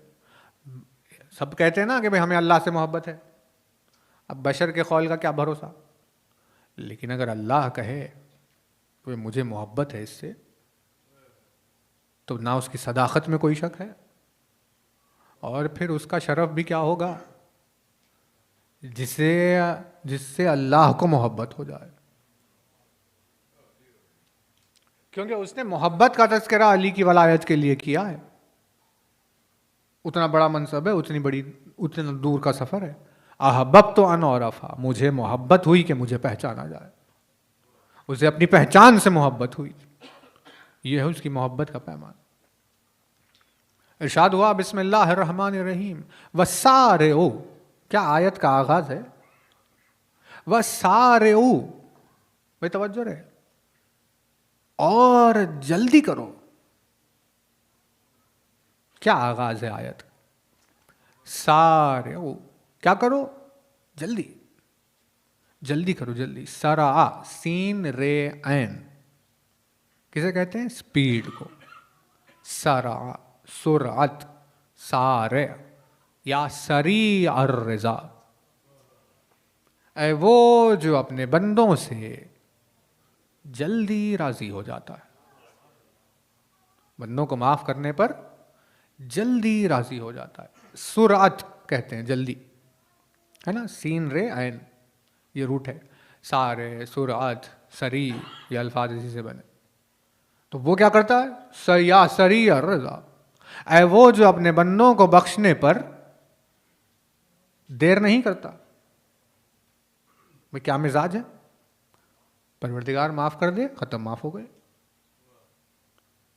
سب کہتے ہیں نا کہ بھئی ہمیں اللہ سے محبت ہے، اب بشر کے قول کا کیا بھروسہ، لیکن اگر اللہ کہے کہ مجھے محبت ہے اس سے، تو نہ اس کی صداقت میں کوئی شک ہے، اور پھر اس کا شرف بھی کیا ہوگا، جس سے اللہ کو محبت ہو جائے، کیونکہ اس نے محبت کا تذکرہ علی کی ولایت کے لیے کیا ہے۔ اتنا بڑا منصب ہے، اتنا دور کا سفر ہے۔ احببت ان عرفا، مجھے محبت ہوئی کہ مجھے پہچانا جائے، اسے اپنی پہچان سے محبت ہوئی، یہ ہے اس کی محبت کا پیمان۔ ارشاد ہوا بسم اللہ الرحمن الرحیم، وَسَارِعُوا، کیا آیت کا آغاز ہے، وَسَارِعُوا، بھئی توجہ رہے، اور جلدی کرو۔ کیا آغاز ہے آیت؟ سارعوا، کیا کرو؟ جلدی، جلدی کرو، جلدی۔ سرع، سین رے عین، کسے کہتے ہیں؟ سپیڈ کو۔ سرع، سرعت، سارع یا سریع الرضا، اے وہ جو اپنے بندوں سے جلدی راضی ہو جاتا ہے، بندوں کو معاف کرنے پر جلدی راضی ہو جاتا ہے۔ سرعت کہتے ہیں جلدی، ہے نا، سین رے عین، یہ روٹ ہے۔ سارے، سرعت، سریع، یہ الفاظ اسی سے بنے۔ تو وہ کیا کرتا ہے؟ یا سریع الرضا، اے وہ جو اپنے بندوں کو بخشنے پر دیر نہیں کرتا۔ میں کیا مزاج ہے؟ پروردگار معاف کر دے، ختم، معاف ہو گئے۔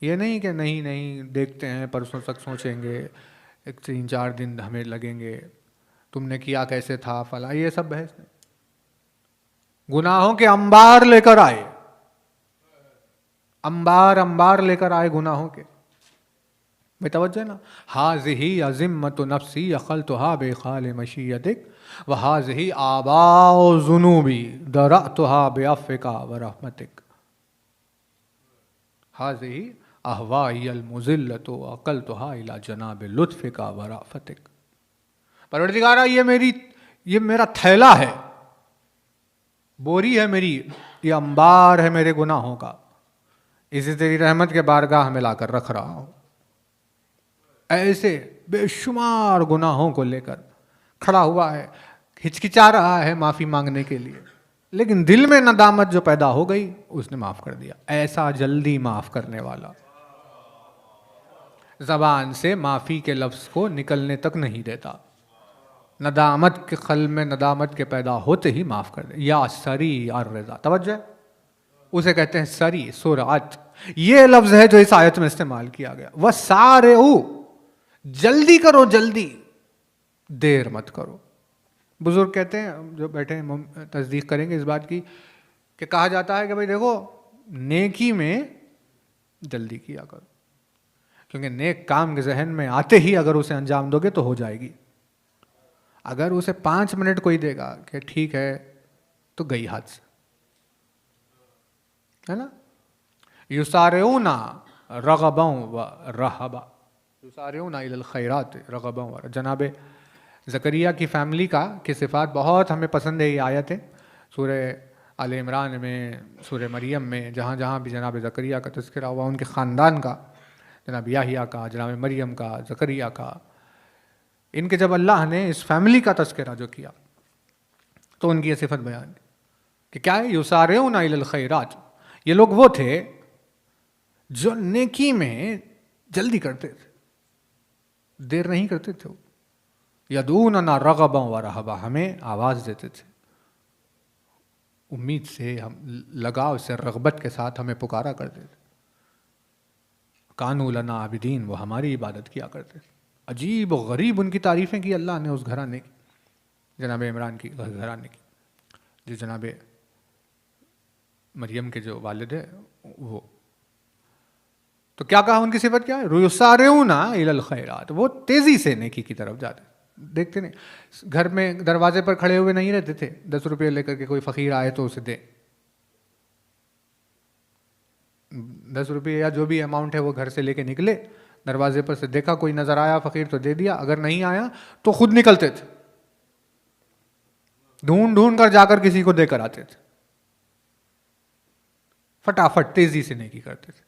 یہ نہیں کہ نہیں دیکھتے ہیں، پرسوں تک سوچیں گے، 3-4 دن ہمیں لگیں گے، تم نے کیا کیسے تھا فلاں، یہ سب بحث نہیں۔ گناہوں کے انبار لے کر آئے، انبار لے کر آئے گناہوں کے، بے توجہ نا. حاذہی عظمت نفسی اخلتها بخال مشیتک وحاذہی آباء ذنوبی درأتها بعفوک ورحمتک. حاذہی اہوائی المذلۃ عقلتها الی جناب لطفک ورأفتک. پروردگارا یہ میرا تھیلا ہے، بوری ہے میری، یہ انبار ہے میرے گناہوں کا، اسے تیری رحمت کے بارگاہ میں لا کر رکھ رہا ہوں. ایسے بے شمار گناہوں کو لے کر کھڑا ہوا ہے، ہچکچا رہا ہے معافی مانگنے کے لیے، لیکن دل میں ندامت جو پیدا ہو گئی اس نے معاف کر دیا. ایسا جلدی معاف کرنے والا، زبان سے معافی کے لفظ کو نکلنے تک نہیں دیتا، ندامت کے قلب میں ندامت کے پیدا ہوتے ہی معاف کر دے. یا سری الرضا، توجہ، اسے کہتے ہیں سری، سرعت. یہ لفظ ہے جو اس آیت میں استعمال کیا گیا. وَسَارِعُوا، جلدی کرو، جلدی، دیر مت کرو. بزرگ کہتے ہیں، جو بیٹھے ہیں تصدیق کریں گے اس بات کی، کہ کہا جاتا ہے کہ بھائی دیکھو نیکی میں جلدی کیا کرو، کیونکہ نیک کام کے ذہن میں آتے ہی اگر اسے انجام دو گے تو ہو جائے گی. اگر اسے 5 منٹ کوئی دے گا کہ ٹھیک ہے تو گئی ہاتھ سے، ہے نا. یسارعون رغبا و رہبا، یسارعون الی الخیرات رغبا و رہبا. جناب زکریا کی فیملی کی صفات بہت ہمیں پسند ہے. یہ آیت ہے سورہ آل عمران میں، سورہ مریم میں، جہاں جہاں بھی جناب زکریا کا تذکرہ ہوا، ان کے خاندان کا، جناب یحییٰ کا، جناب مریم کا، زکریا کا، ان کے جب اللہ نے اس فیملی کا تذکرہ جو کیا تو ان کی یہ صفت بیان کہ کیا ہے، یسارعون الی الخیرات. یہ لوگ وہ تھے جو نیکی میں جلدی کرتے تھے، دیر نہیں کرتے تھے. یدعوننا رغبا و رہبا، ہمیں آواز دیتے تھے، امید سے، ہم لگاؤ سے، رغبت کے ساتھ ہمیں پکارا کرتے تھے. کانوا لنا عابدین، وہ ہماری عبادت کیا کرتے تھے. عجیب و غریب ان کی تعریفیں کی اللہ نے اس گھرانے کی، جناب عمران کی گھرانے کی، جو جناب مریم کے جو والد ہے وہ. تو کیا کہا، ان کی صفت کیا ہے، یسارعون الی الخیرات، وہ تیزی سے نیکی کی طرف جاتے. دیکھتے نہیں، گھر میں دروازے پر کھڑے ہوئے نہیں رہتے تھے 10 روپے لے کر کے کوئی فقیر آئے تو اسے دے. 10 روپے یا جو بھی اماؤنٹ ہے وہ گھر سے لے کے نکلے، دروازے پر سے دیکھا کوئی نظر آیا فقیر تو دے دیا، اگر نہیں آیا تو خود نکلتے تھے، ڈھونڈ ڈھونڈ کر جا کر کسی کو دے کر آتے تھے، فٹافٹ تیزی سے نیکی کرتے تھے.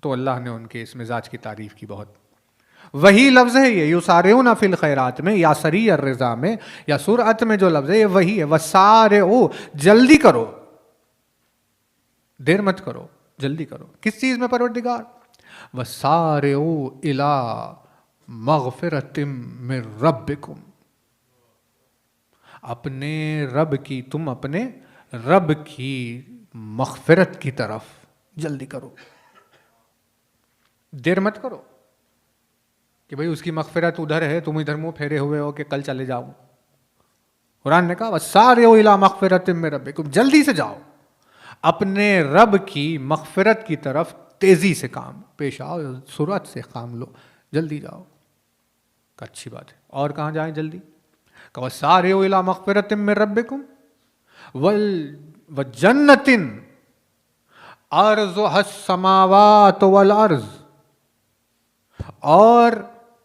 تو اللہ نے ان کے اس مزاج کی تعریف کی بہت. وہی لفظ ہے یہ یسارعون فی الخیرات میں، یا سری الرضا میں، یا سرعت میں جو لفظ ہے یہ وہی ہے. وسارعوا، جلدی کرو، دیر مت کرو، جلدی کرو. کس چیز میں پروردگار؟ وسارعوا الی مغفرۃ من ربکم، اپنے رب کی، تم اپنے رب کی مغفرت کی طرف جلدی کرو، دیر مت کرو کہ بھئی اس کی مغفرت ادھر ہے، تم ادھر منہ پھیرے ہوئے ہو کہ کل چلے جاؤ. قرآن نے کہا وسارعوا الی مغفرۃ من ربکم، جلدی سے جاؤ، اپنے رب کی مغفرت کی طرف تیزی سے کام پیش آؤ، سرعت سے کام لو، جلدی جاؤ. اچھی بات ہے. اور کہاں جائیں جلدی؟ کہ وسارعوا الی مغفرۃ من ربکم وجنۃ عرضها السماوات والارض، اور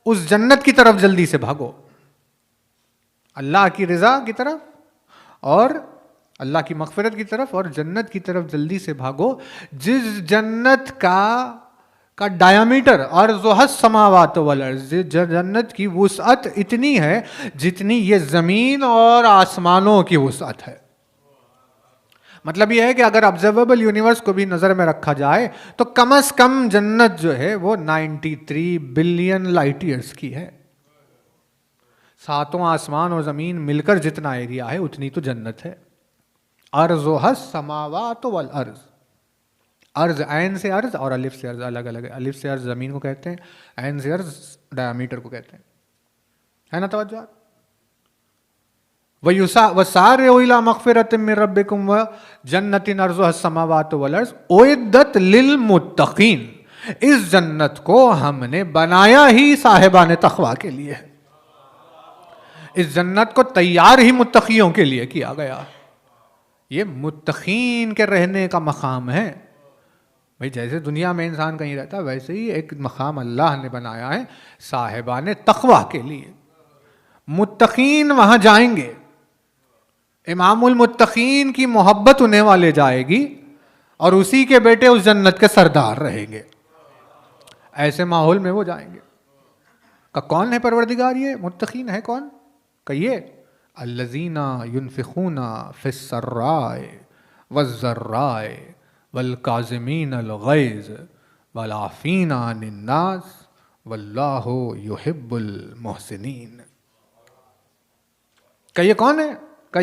اس جنت کی طرف جلدی سے بھاگو، اللہ کی رضا کی طرف اور اللہ کی مغفرت کی طرف اور جنت کی طرف جلدی سے بھاگو، جس جنت کا ڈایامیٹر عرضها السماوات والارض، جنت کی وسعت اتنی ہے جتنی یہ زمین اور آسمانوں کی وسعت ہے. مطلب یہ ہے کہ اگر آبزرویبل یونیورس کو بھی نظر میں رکھا جائے تو کم از کم جنت جو ہے وہ 93 بلین لائٹ ایئرس کی ہے. 7 آسمان اور زمین مل کر جتنا ایریا ہے اتنی تو جنت ہے. عرضها السماوات والارض، ارض عین سے ارض اور الف سے ارض الگ الگ ہے. الف سے ارض زمین کو کہتے ہیں، عین سے ارض ڈایامیٹر کو کہتے ہیں، ہے نا توجہ. وَسَارِعُوا إِلَىٰ مَغْفِرَةٍ مِّن رَبِّكُمْ وَجَنَّةٍ عَرْضُهَا السَّمَاوَاتُ وَالْأَرْضُ أُعِدَّتْ لِلْمُتَّقِينَ. اس جنت کو ہم نے بنایا ہی صاحبان تقویٰ کے لیے ہے، اس جنت کو تیار ہی متقیوں کے لیے کیا گیا، یہ متقین کے رہنے کا مقام ہے۔ بھئی جیسے دنیا میں انسان کہیں رہتا ہے ویسے ہی ایک مقام اللہ نے بنایا ہے صاحبان تقویٰ کے لیے، متقین وہاں جائیں گے، امام المتقین کی محبت انہیں والے جائے گی اور اسی کے بیٹے اس جنت کے سردار رہیں گے، ایسے ماحول میں وہ جائیں گے۔ کہ کون ہے پروردگار؟ یہ متقین ہے کون؟ کہ یہ الذین ينفقون فی السراء والضراء والکاظمین الغیظ والعافین عن الناس واللہ یحب المحسنین۔ کہ یہ کون ہے؟ کہ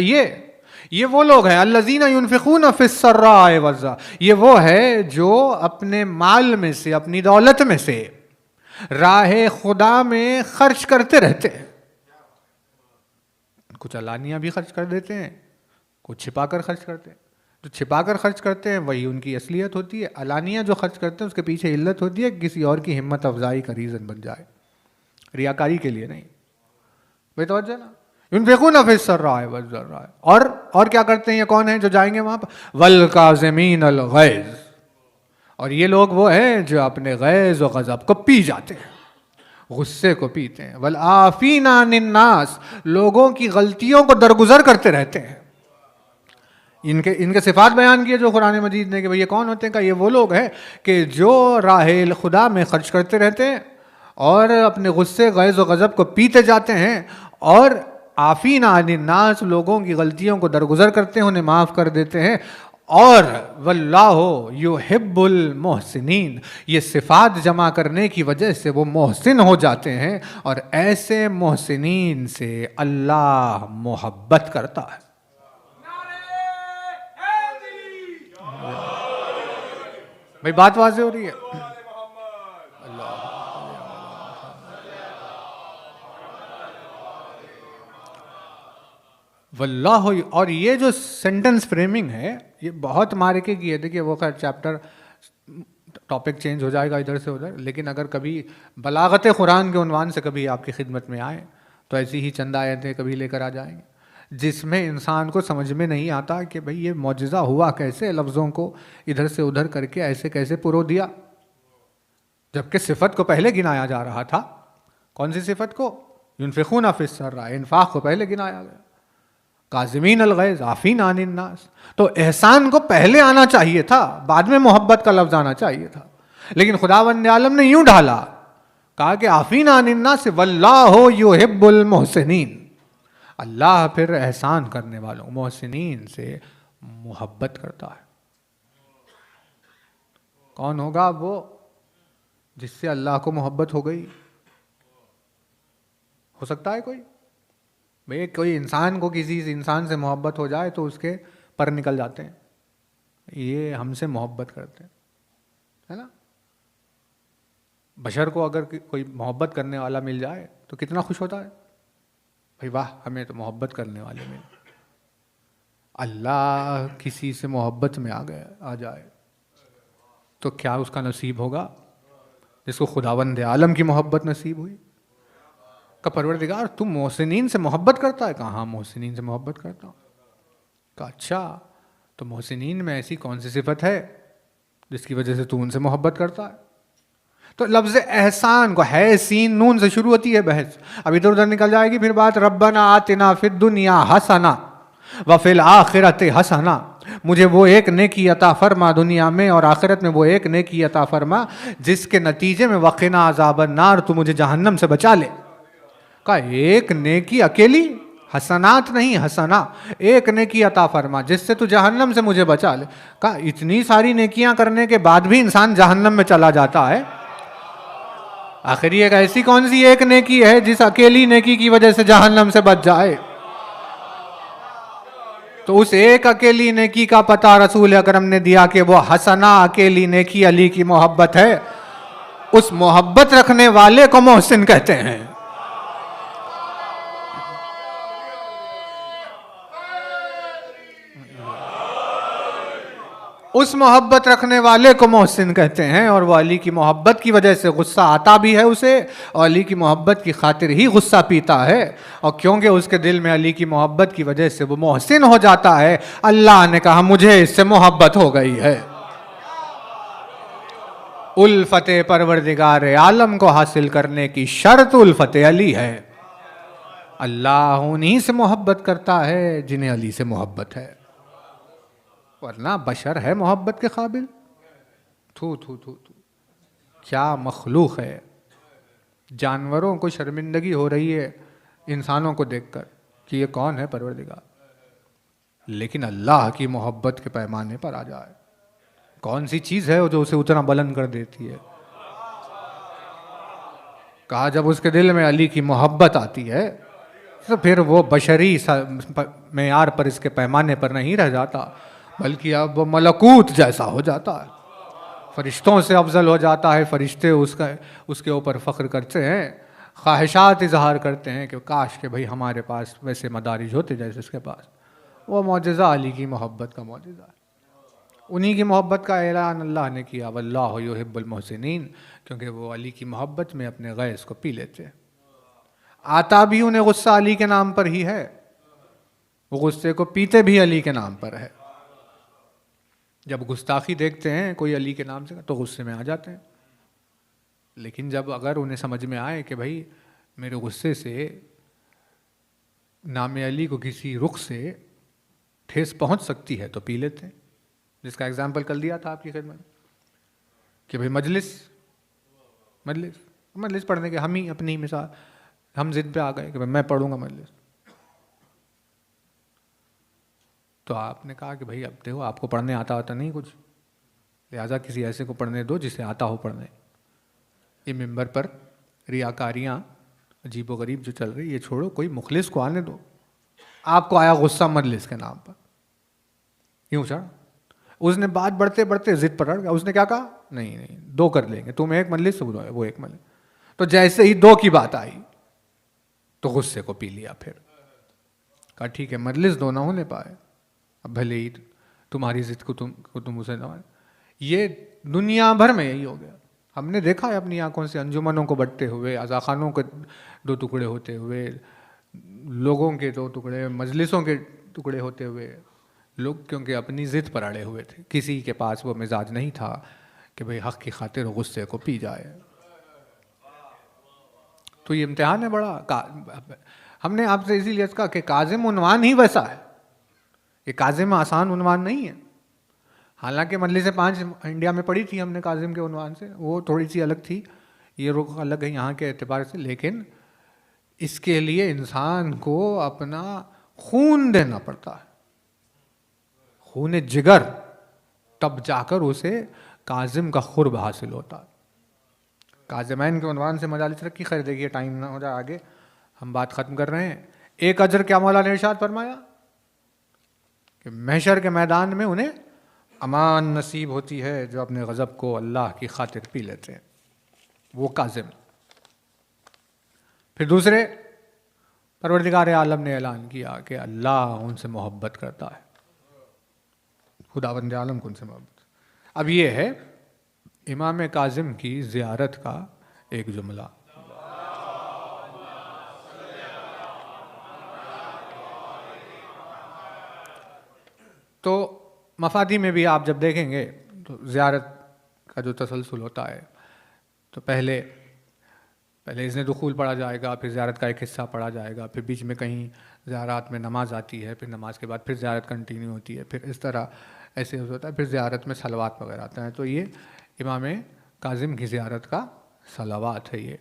یہ وہ لوگ ہیں الذین ينفقون فی السراء والضراء، یہ وہ ہے جو اپنے مال میں سے، اپنی دولت میں سے راہ خدا میں خرچ کرتے رہتے ہیں، کچھ علانیہ بھی خرچ کر دیتے ہیں، کچھ چھپا کر خرچ کرتے ہیں۔ جو چھپا کر خرچ کرتے ہیں وہی ان کی اصلیت ہوتی ہے، علانیہ جو خرچ کرتے ہیں اس کے پیچھے علت ہوتی ہے کسی اور کی ہمت افزائی کا ریزن بن جائے، ریاکاری کے لیے نہیں۔ بے توجہ نا، ينفقون فی السراء والضراء، اور کیا کرتے ہیں؟ یہ کون ہیں جو جائیں گے وہاں پر؟ والکاظمین الغیظ، اور یہ لوگ وہ ہیں جو اپنے غیظ و غضب کو پی جاتے ہیں، غصے کو پیتے ہیں۔ والعافین عن الناس، لوگوں کی غلطیوں کو درگزر کرتے رہتے ہیں۔ ان کے صفات بیان کیے جو قرآن مجید نے کہ بھئی یہ کون ہوتے ہیں؟ کہ یہ وہ لوگ ہیں کہ جو راہ خدا میں خرچ کرتے رہتے ہیں اور اپنے غصے غیظ و غضب کو پیتے جاتے ہیں، اور عافین عن الناس، لوگوں کی غلطیوں کو درگزر کرتے ہیں، انہیں معاف کر دیتے ہیں، اور واللہ یحب المحسنین، یہ صفات جمع کرنے کی وجہ سے وہ محسن ہو جاتے ہیں، اور ایسے محسنین سے اللہ محبت کرتا ہے۔ بھئی بات واضح ہو رہی ہے؟ واللہ، اور یہ جو سینٹنس فریمنگ ہے یہ بہت مارکے کی ہے۔ دیکھیے وہ خیر چیپٹر ٹاپک چینج ہو جائے گا ادھر سے ادھر، لیکن اگر کبھی بلاغت قرآن کے عنوان سے کبھی آپ کی خدمت میں آئے تو ایسی ہی چند آیتیں کبھی لے کر آ جائیں گے جس میں انسان کو سمجھ میں نہیں آتا کہ بھئی یہ معجزہ ہوا کیسے، لفظوں کو ادھر سے ادھر کر کے ایسے کیسے پرو دیا، جبکہ صفت کو پہلے گنایا جا رہا تھا۔ کون سی صفت کو؟ ينفقون فی السراء، انفاق کو پہلے گنایا گیا، کاظمین الغیظ، عافین عن الناس، تو احسان کو پہلے آنا چاہیے تھا، بعد میں محبت کا لفظ آنا چاہیے تھا، لیکن خداوند عالم نے یوں ڈھالا، کہا کہ عافین عن الناس واللہ یحب المحسنین، اللہ پھر احسان کرنے والوں محسنین سے محبت کرتا ہے۔ کون ہوگا وہ جس سے اللہ کو محبت ہو گئی؟ ہو سکتا ہے کوئی؟ بھئی کوئی انسان کو کسی انسان سے محبت ہو جائے تو اس کے پر نکل جاتے ہیں، یہ ہم سے محبت کرتے ہیں، ہے نا؟ بشر کو اگر کوئی محبت کرنے والا مل جائے تو کتنا خوش ہوتا ہے، بھئی واہ ہمیں تو محبت کرنے والے مل۔ اللہ کسی سے محبت میں آ جائے تو کیا اس کا نصیب ہوگا جس کو خداوند عالم کی محبت نصیب ہوئی؟ کہ پروردگار تم محسنین سے محبت کرتا ہے؟ کہا ہاں محسنین سے محبت کرتا ہوں۔ کہا اچھا تو محسنین میں ایسی کون سی صفت ہے جس کی وجہ سے تو ان سے محبت کرتا ہے؟ تو لفظ احسان کو ہے سین نون سے شروع ہوتی ہے بحث، اب ادھر ادھر نکل جائے گی پھر بات۔ ربنا آتنا فی الدنیا حسنہ وفی الآخرۃ حسنہ، مجھے وہ ایک نیکی عطا فرما دنیا میں اور آخرت میں وہ ایک نیکی عطا فرما جس کے نتیجے میں وقنا عذاب النار، تو مجھے جہنم سے بچا لے۔ کہا ایک نیکی اکیلی، حسنات نہیں حسنہ، ایک نیکی عطا فرما جس سے تو جہنم سے مجھے بچا لے۔ کہا اتنی ساری نیکیاں کرنے کے بعد بھی انسان جہنم میں چلا جاتا ہے، آخر یہ ایسی کون سی ایک نیکی ہے جس اکیلی نیکی کی وجہ سے جہنم سے بچ جائے؟ تو اس ایک اکیلی نیکی کا پتہ رسول اکرم نے دیا کہ وہ حسنہ اکیلی نیکی علی کی محبت ہے، اس محبت رکھنے والے کو محسن کہتے ہیں۔ اس محبت رکھنے والے کو محسن کہتے ہیں، اور وہ علی کی محبت کی وجہ سے غصہ آتا بھی ہے اسے، اور علی کی محبت کی خاطر ہی غصہ پیتا ہے، اور کیونکہ اس کے دل میں علی کی محبت کی وجہ سے وہ محسن ہو جاتا ہے، اللہ نے کہا مجھے اس سے محبت ہو گئی ہے۔ الفت پروردگار عالم کو حاصل کرنے کی شرط الفت علی ہے۔ اللہ انہی سے محبت کرتا ہے جنہیں علی سے محبت ہے، ورنہ بشر ہے محبت کے قابل؟ تھو تھو تھو تھو، کیا مخلوق ہے۔ جانوروں کو شرمندگی ہو رہی ہے انسانوں کو دیکھ کر کہ یہ کون ہے پروردگار، لیکن اللہ کی محبت کے پیمانے پر آ جائے، کون سی چیز ہے جو اسے اتنا بلند کر دیتی ہے؟ کہا جب اس کے دل میں علی کی محبت آتی ہے تو پھر وہ بشری معیار پر، اس کے پیمانے پر نہیں رہ جاتا، بلکہ اب وہ ملکوت جیسا ہو جاتا ہے، فرشتوں سے افضل ہو جاتا ہے۔ فرشتے اس کے اوپر فخر کرتے ہیں، خواہشات اظہار کرتے ہیں کہ کاش کہ بھئی ہمارے پاس ویسے مدارج ہوتے جیسے اس کے پاس۔ وہ معجزہ علی کی محبت کا معجزہ ہے، انہی کی محبت کا اعلان اللہ نے کیا، واللہ یحب المحسنین، کیونکہ وہ علی کی محبت میں اپنے غیظ کو پی لیتے ہیں۔ آتا بھی انہیں غصہ علی کے نام پر ہی ہے، وہ غصے کو پیتے بھی علی کے نام پر ہے۔ جب گستاخی دیکھتے ہیں کوئی علی کے نام سے تو غصے میں آ جاتے ہیں، لیکن جب اگر انہیں سمجھ میں آئے کہ بھائی میرے غصے سے نام علی کو کسی رخ سے ٹھیس پہنچ سکتی ہے تو پی لیتے ہیں، جس کا اگزامپل کل دیا تھا آپ کی خدمت کہ بھائی مجلس پڑھنے کے، ہم ہی اپنی مثال، ہم ضد پہ آ گئے کہ میں پڑھوں گا مجلس، تو آپ نے کہا کہ بھائی اب دیکھو آپ کو پڑھنے آتا نہیں کچھ، لہٰذا کسی ایسے کو پڑھنے دو جسے آتا ہو پڑھنے۔ یہ ممبر پر ریاکاریاں عجیب و غریب جو چل رہی یہ چھوڑو، کوئی مخلص کو آنے دو۔ آپ کو آیا غصہ مجلس کے نام پر، یوں چڑھ، اس نے بات بڑھتے بڑھتے ضد پر اڑ گیا، اس نے کیا کہا؟ نہیں دو کر لیں گے، تم ایک مجلس سے بلواؤ، وہ ایک مجلس، تو جیسے ہی دو کی بات آئی تو غصے کو پی لیا، پھر کہا ٹھیک ہے مجلس دو نہ ہونے پائے، اب بھلے ہی تمہاری ضد کو تم اسے نہ، یہ دنیا بھر میں یہی ہو گیا۔ ہم نے دیکھا ہے اپنی آنکھوں سے انجمنوں کو بٹتے ہوئے، عزاخانوں کے دو ٹکڑے ہوتے ہوئے، لوگوں کے دو ٹکڑے، مجلسوں کے ٹکڑے ہوتے ہوئے، لوگ کیونکہ اپنی ضد پر اڑے ہوئے تھے، کسی کے پاس وہ مزاج نہیں تھا کہ بھئی حق کی خاطر غصے کو پی جائے۔ تو یہ امتحان ہے بڑا۔ ہم نے آپ سے اسی لیے کہا کہ کاظم عنوان ہی ویسا ہے، یہ کاظم آسان عنوان نہیں ہے، حالانکہ مجلس 5 انڈیا میں پڑھی تھی ہم نے کاظم کے عنوان سے، وہ تھوڑی سی الگ تھی، یہ رخ الگ ہے یہاں کے اعتبار سے، لیکن اس کے لیے انسان کو اپنا خون دینا پڑتا ہے، خون جگر، تب جا کر اسے کاظم کا قرب حاصل ہوتا ہے۔ کاظمین کے عنوان سے مجالس رکھی، خیر دیکھیے ٹائم نہ ہو جائے آگے، ہم بات ختم کر رہے ہیں۔ ایک اجر کیا مولا نے ارشاد فرمایا کہ محشر کے میدان میں انہیں امان نصیب ہوتی ہے جو اپنے غضب کو اللہ کی خاطر پی لیتے ہیں، وہ کاظم۔ پھر دوسرے، پروردگار عالم نے اعلان کیا کہ اللہ ان سے محبت کرتا ہے، خداوند عالم کو ان سے محبت۔ اب یہ ہے امام کاظم کی زیارت کا ایک جملہ۔ تو مفادی میں بھی آپ جب دیکھیں گے تو زیارت کا جو تسلسل ہوتا ہے تو پہلے اذن دخول پڑھا جائے گا، پھر زیارت کا ایک حصہ پڑھا جائے گا، پھر بیچ میں کہیں زیارات میں نماز آتی ہے، پھر نماز کے بعد پھر زیارت کنٹینیو ہوتی ہے، پھر اس طرح ایسے ہوتا ہے، پھر زیارت میں صلوات وغیرہ آتا ہے۔ تو یہ امام کاظم کی زیارت کا صلوات ہے، یہ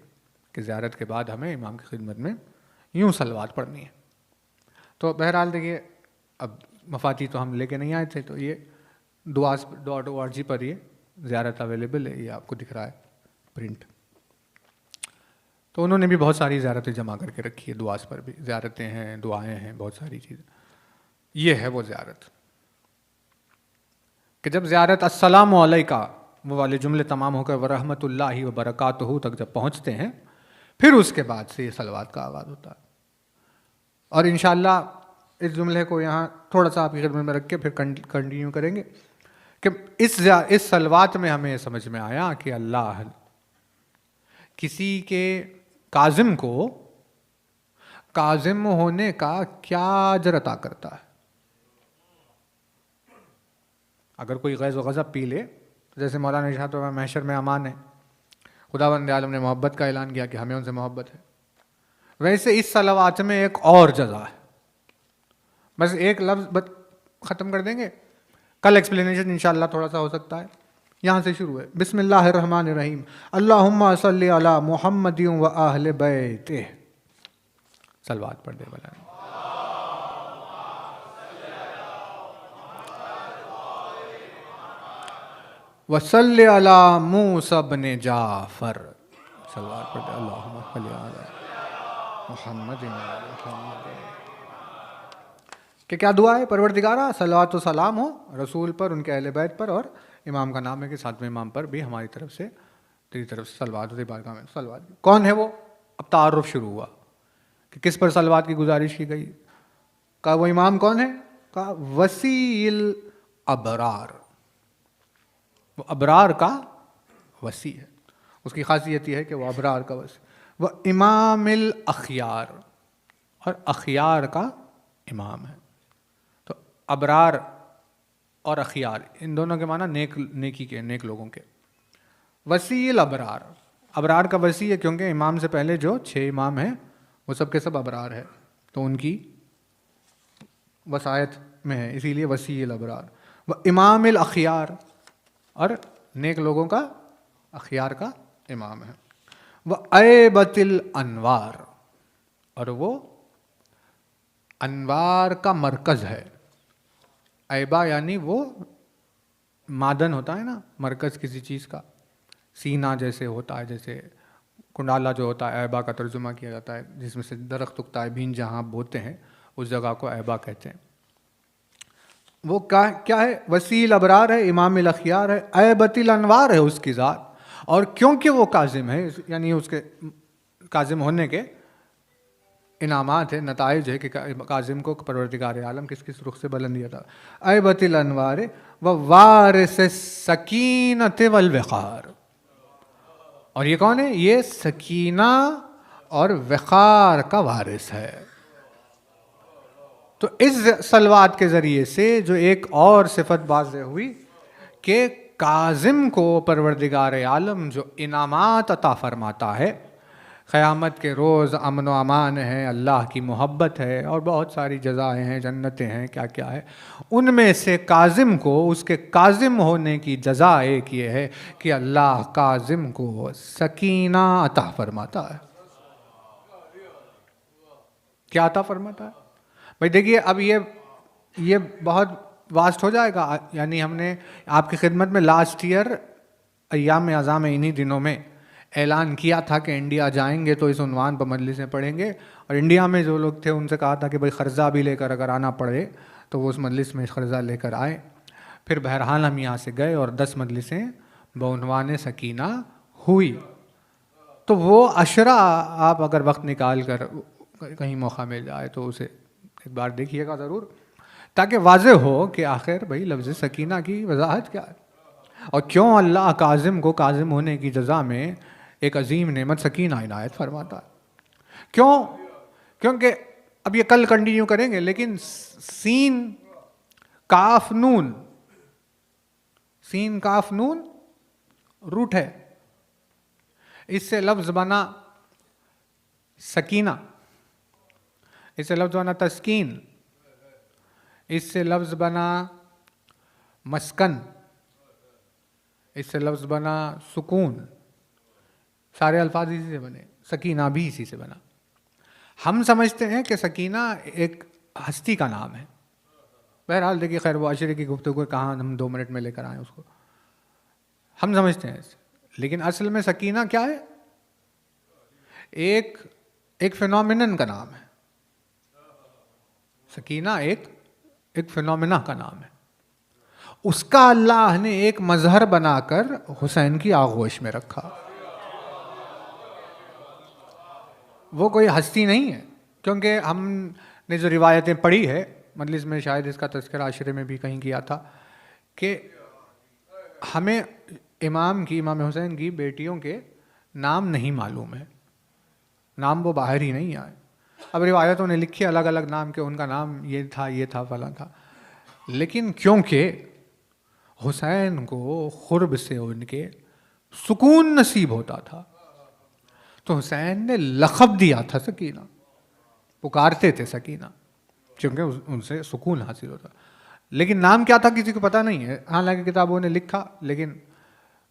کہ زیارت کے بعد ہمیں امام کی خدمت میں یوں صلوات پڑھنی ہے۔ تو بہرحال دیکھیے اب مفاتی تو ہم لے کے نہیں آئے تھے، تو یہ duas.org پر یہ زیارت اویلیبل ہے، یہ آپ کو دکھ رہا ہے پرنٹ۔ تو انہوں نے بھی بہت ساری زیارتیں جمع کر کے رکھی ہے، دعاس پر بھی زیارتیں ہیں، دعائیں ہیں، بہت ساری چیزیں۔ یہ ہے وہ زیارت کہ جب زیارت السلام علیکہ وہ والے جملے تمام ہو کر ورحمۃ اللہ وبرکاتہ تک جب پہنچتے ہیں، پھر اس کے بعد سے یہ صلوات کا آغاز ہوتا ہے۔ اور انشاءاللہ اس جملے کو یہاں تھوڑا سا آپ کی خدمت میں رکھ کے پھر کنٹینیو کریں گے کہ اس صلوات میں ہمیں سمجھ میں آیا کہ اللہ کسی کے کاظم کو کاظم ہونے کا کیا اجر عطا کرتا ہے. اگر کوئی غیظ و غضب پی لے، جیسے مولانا ارشاد فرمایا محشر میں امان ہے، خداوند عالم نے محبت کا اعلان کیا کہ ہمیں ان سے محبت ہے، ویسے اس صلوات میں ایک اور جزا ہے. بس ایک لفظ ختم کر دیں گے، کل ایکسپلینیشن انشاءاللہ تھوڑا سا ہو سکتا ہے. یہاں سے شروع ہے. بسم اللہ الرحمن الرحیم. اللہم صلی علی محمد و اہل بیتہ. صلوات پڑھ دے بلا. وصلی علی موسیٰ بن جعفر. صلوات پڑھ دے. اللہم صلی علی محمد کہ کیا دعا ہے؟ پروردگارہ صلوات و سلام ہو رسول پر، ان کے اہل بیت پر، اور امام کا نام ہے کہ ساتویں امام پر بھی ہماری طرف سے، تیری طرف سے صلوات و بارگاہ میں صلوات. کون ہے وہ؟ اب تعارف شروع ہوا کہ کس پر صلوات کی گزارش کی گئی. کہا وہ امام کون ہے؟ کہا وسیع الابرار. وہ ابرار کا وسیع ہے، اس کی خاصیت یہ ہے کہ وہ ابرار کا وسیع. وہ امام الاخیار، اور اخیار کا امام ہے. تو ابرار اور اخیار ان دونوں کے معنی نیکی کے، نیک لوگوں کے. وسیع الابرار، ابرار کا وسیع ہے کیونکہ امام سے پہلے جو 6 امام ہیں وہ سب کے سب ابرار ہے، تو ان کی وسعت میں ہے، اسی لیے وسیع الابرار. وہ امام الاخیار، اور نیک لوگوں کا، اخیار کا امام ہے. وہ ایبت الانوار، اور وہ انوار کا مرکز ہے. ایبا یعنی وہ معدن ہوتا ہے نا، مرکز کسی چیز کا. سینہ جیسے ہوتا ہے، جیسے کنڈالا جو ہوتا ہے ایبا کا ترجمہ کیا جاتا ہے، جس میں سے درخت اگتا ہے، بین جہاں بوتے ہیں اس جگہ کو ایبا کہتے ہیں. وہ کیا ہے؟ وسیع الابرار ہے، امام الاخیار ہے، ایبت الانوار ہے اس کی ذات. اور کیونکہ وہ کاظم ہے، یعنی اس کے کاظم ہونے کے انعامات ہیں، نتائج ہے کہ کاظم کو پروردگار عالم کس کس رخ سے بلندی عطا. ایبت الانوار و وارث السکینۃ والوقار. اور یہ کون ہے؟ یہ سکینہ اور وقار کا وارث ہے. تو اس صلوات کے ذریعے سے جو ایک اور صفت واضح ہوئی کہ کاظم کو پروردگار عالم جو انعامات عطا فرماتا ہے، قیامت کے روز امن و امان ہے، اللہ کی محبت ہے، اور بہت ساری جزائیں ہیں، جنتیں ہیں، کیا کیا ہے. ان میں سے کاظم کو اس کے کاظم ہونے کی جزا ایک یہ ہے کہ اللہ کاظم کو سکینہ عطا فرماتا ہے. کیا عطا فرماتا ہے؟ بھائی دیکھیے، اب یہ بہت واسٹ ہو جائے گا. یعنی ہم نے آپ کی خدمت میں لاسٹ ایئر ایام اعظام انہی دنوں میں اعلان کیا تھا کہ انڈیا جائیں گے تو اس عنوان پر مجلسیں پڑھیں گے، اور انڈیا میں جو لوگ تھے ان سے کہا تھا کہ بھائی قرضہ بھی لے کر اگر آنا پڑے تو وہ اس مجلس میں قرضہ لے کر آئے. پھر بہرحال ہم یہاں سے گئے اور 10 مجلسیں بعنوان سکینہ ہوئی. تو وہ عشرہ آپ اگر وقت نکال کر کہیں موقع مل جائے تو اسے ایک بار دیکھیے گا ضرور، تاکہ واضح ہو کہ آخر بھائی لفظ سکینہ کی وضاحت کیا ہے، اور کیوں اللہ کاظم کو کاظم ہونے کی جزا میں ایک عظیم نعمت سکینہ عنایت فرماتا ہے. کیوں؟ کیونکہ اب یہ کل کنٹینیو کریں گے، لیکن سین کاف نون، سین کاف نون روٹ ہے. اس سے لفظ بنا سکینہ، اس سے لفظ بنا تسکین، اس سے لفظ بنا مسکن، اس سے لفظ بنا سکون. سارے الفاظ اسی سے بنے، سکینہ بھی اسی سے بنا. ہم سمجھتے ہیں کہ سکینہ ایک ہستی کا نام ہے. بہرحال دیکھیے، خیر وہ عشرے کی گفتگو کہاں ہم 2 منٹ میں لے کر آئیں اس کو، ہم سمجھتے ہیں ایسے. لیکن اصل میں سکینہ کیا ہے؟ ایک فینومینن کا نام ہے. سکینہ ایک فینومینا کا نام ہے. اس کا اللہ نے ایک مظہر بنا کر حسین کی آغوش میں رکھا. وہ کوئی ہستی نہیں ہے، کیونکہ ہم نے جو روایتیں پڑھی ہے مجلس میں، شاید اس کا تذکرہ عشرے میں بھی کہیں کیا تھا، کہ ہمیں امام حسین کی بیٹیوں کے نام نہیں معلوم ہے، نام وہ باہر ہی نہیں آئے. اب روایتوں نے لکھی الگ الگ نام کہ ان کا نام یہ تھا فلاں تھا، لیکن کیونکہ حسین کو قرب سے ان کے سکون نصیب ہوتا تھا تو حسین نے لقب دیا تھا سکینہ، پکارتے تھے سکینہ کیونکہ ان سے سکون حاصل ہوتا. لیکن نام کیا تھا کسی کو پتہ نہیں ہے، حالانکہ کتابوں نے لکھا، لیکن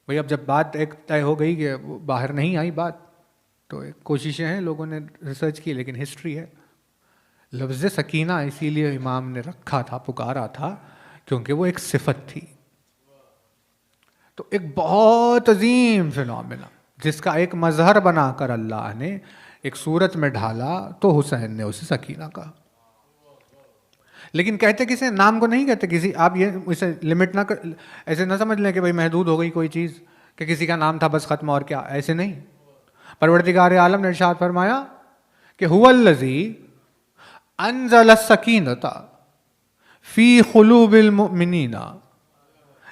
بھئی اب جب بات ایک طے ہو گئی کہ باہر نہیں آئی بات تو ایک کوششیں ہیں، لوگوں نے ریسرچ کی، لیکن ہسٹری ہے. لفظ سکینہ اسی لیے امام نے رکھا تھا، پکارا تھا، کیونکہ وہ ایک صفت تھی. تو ایک بہت عظیم فنومینا جس کا ایک مظہر بنا کر اللہ نے ایک صورت میں ڈھالا تو حسین نے اسے سکینہ کہا. لیکن کہتے کسے؟ نام کو نہیں کہتے کسی. آپ یہ اسے لمٹ نہ کر، ایسے نہ سمجھ لیں کہ بھئی محدود ہو گئی کوئی چیز کہ کسی کا نام تھا بس ختم، اور کیا، ایسے نہیں. پروردگار عالم نے ارشاد فرمایا کہ هو الذی انزل السکینۃ فی قلوب المؤمنین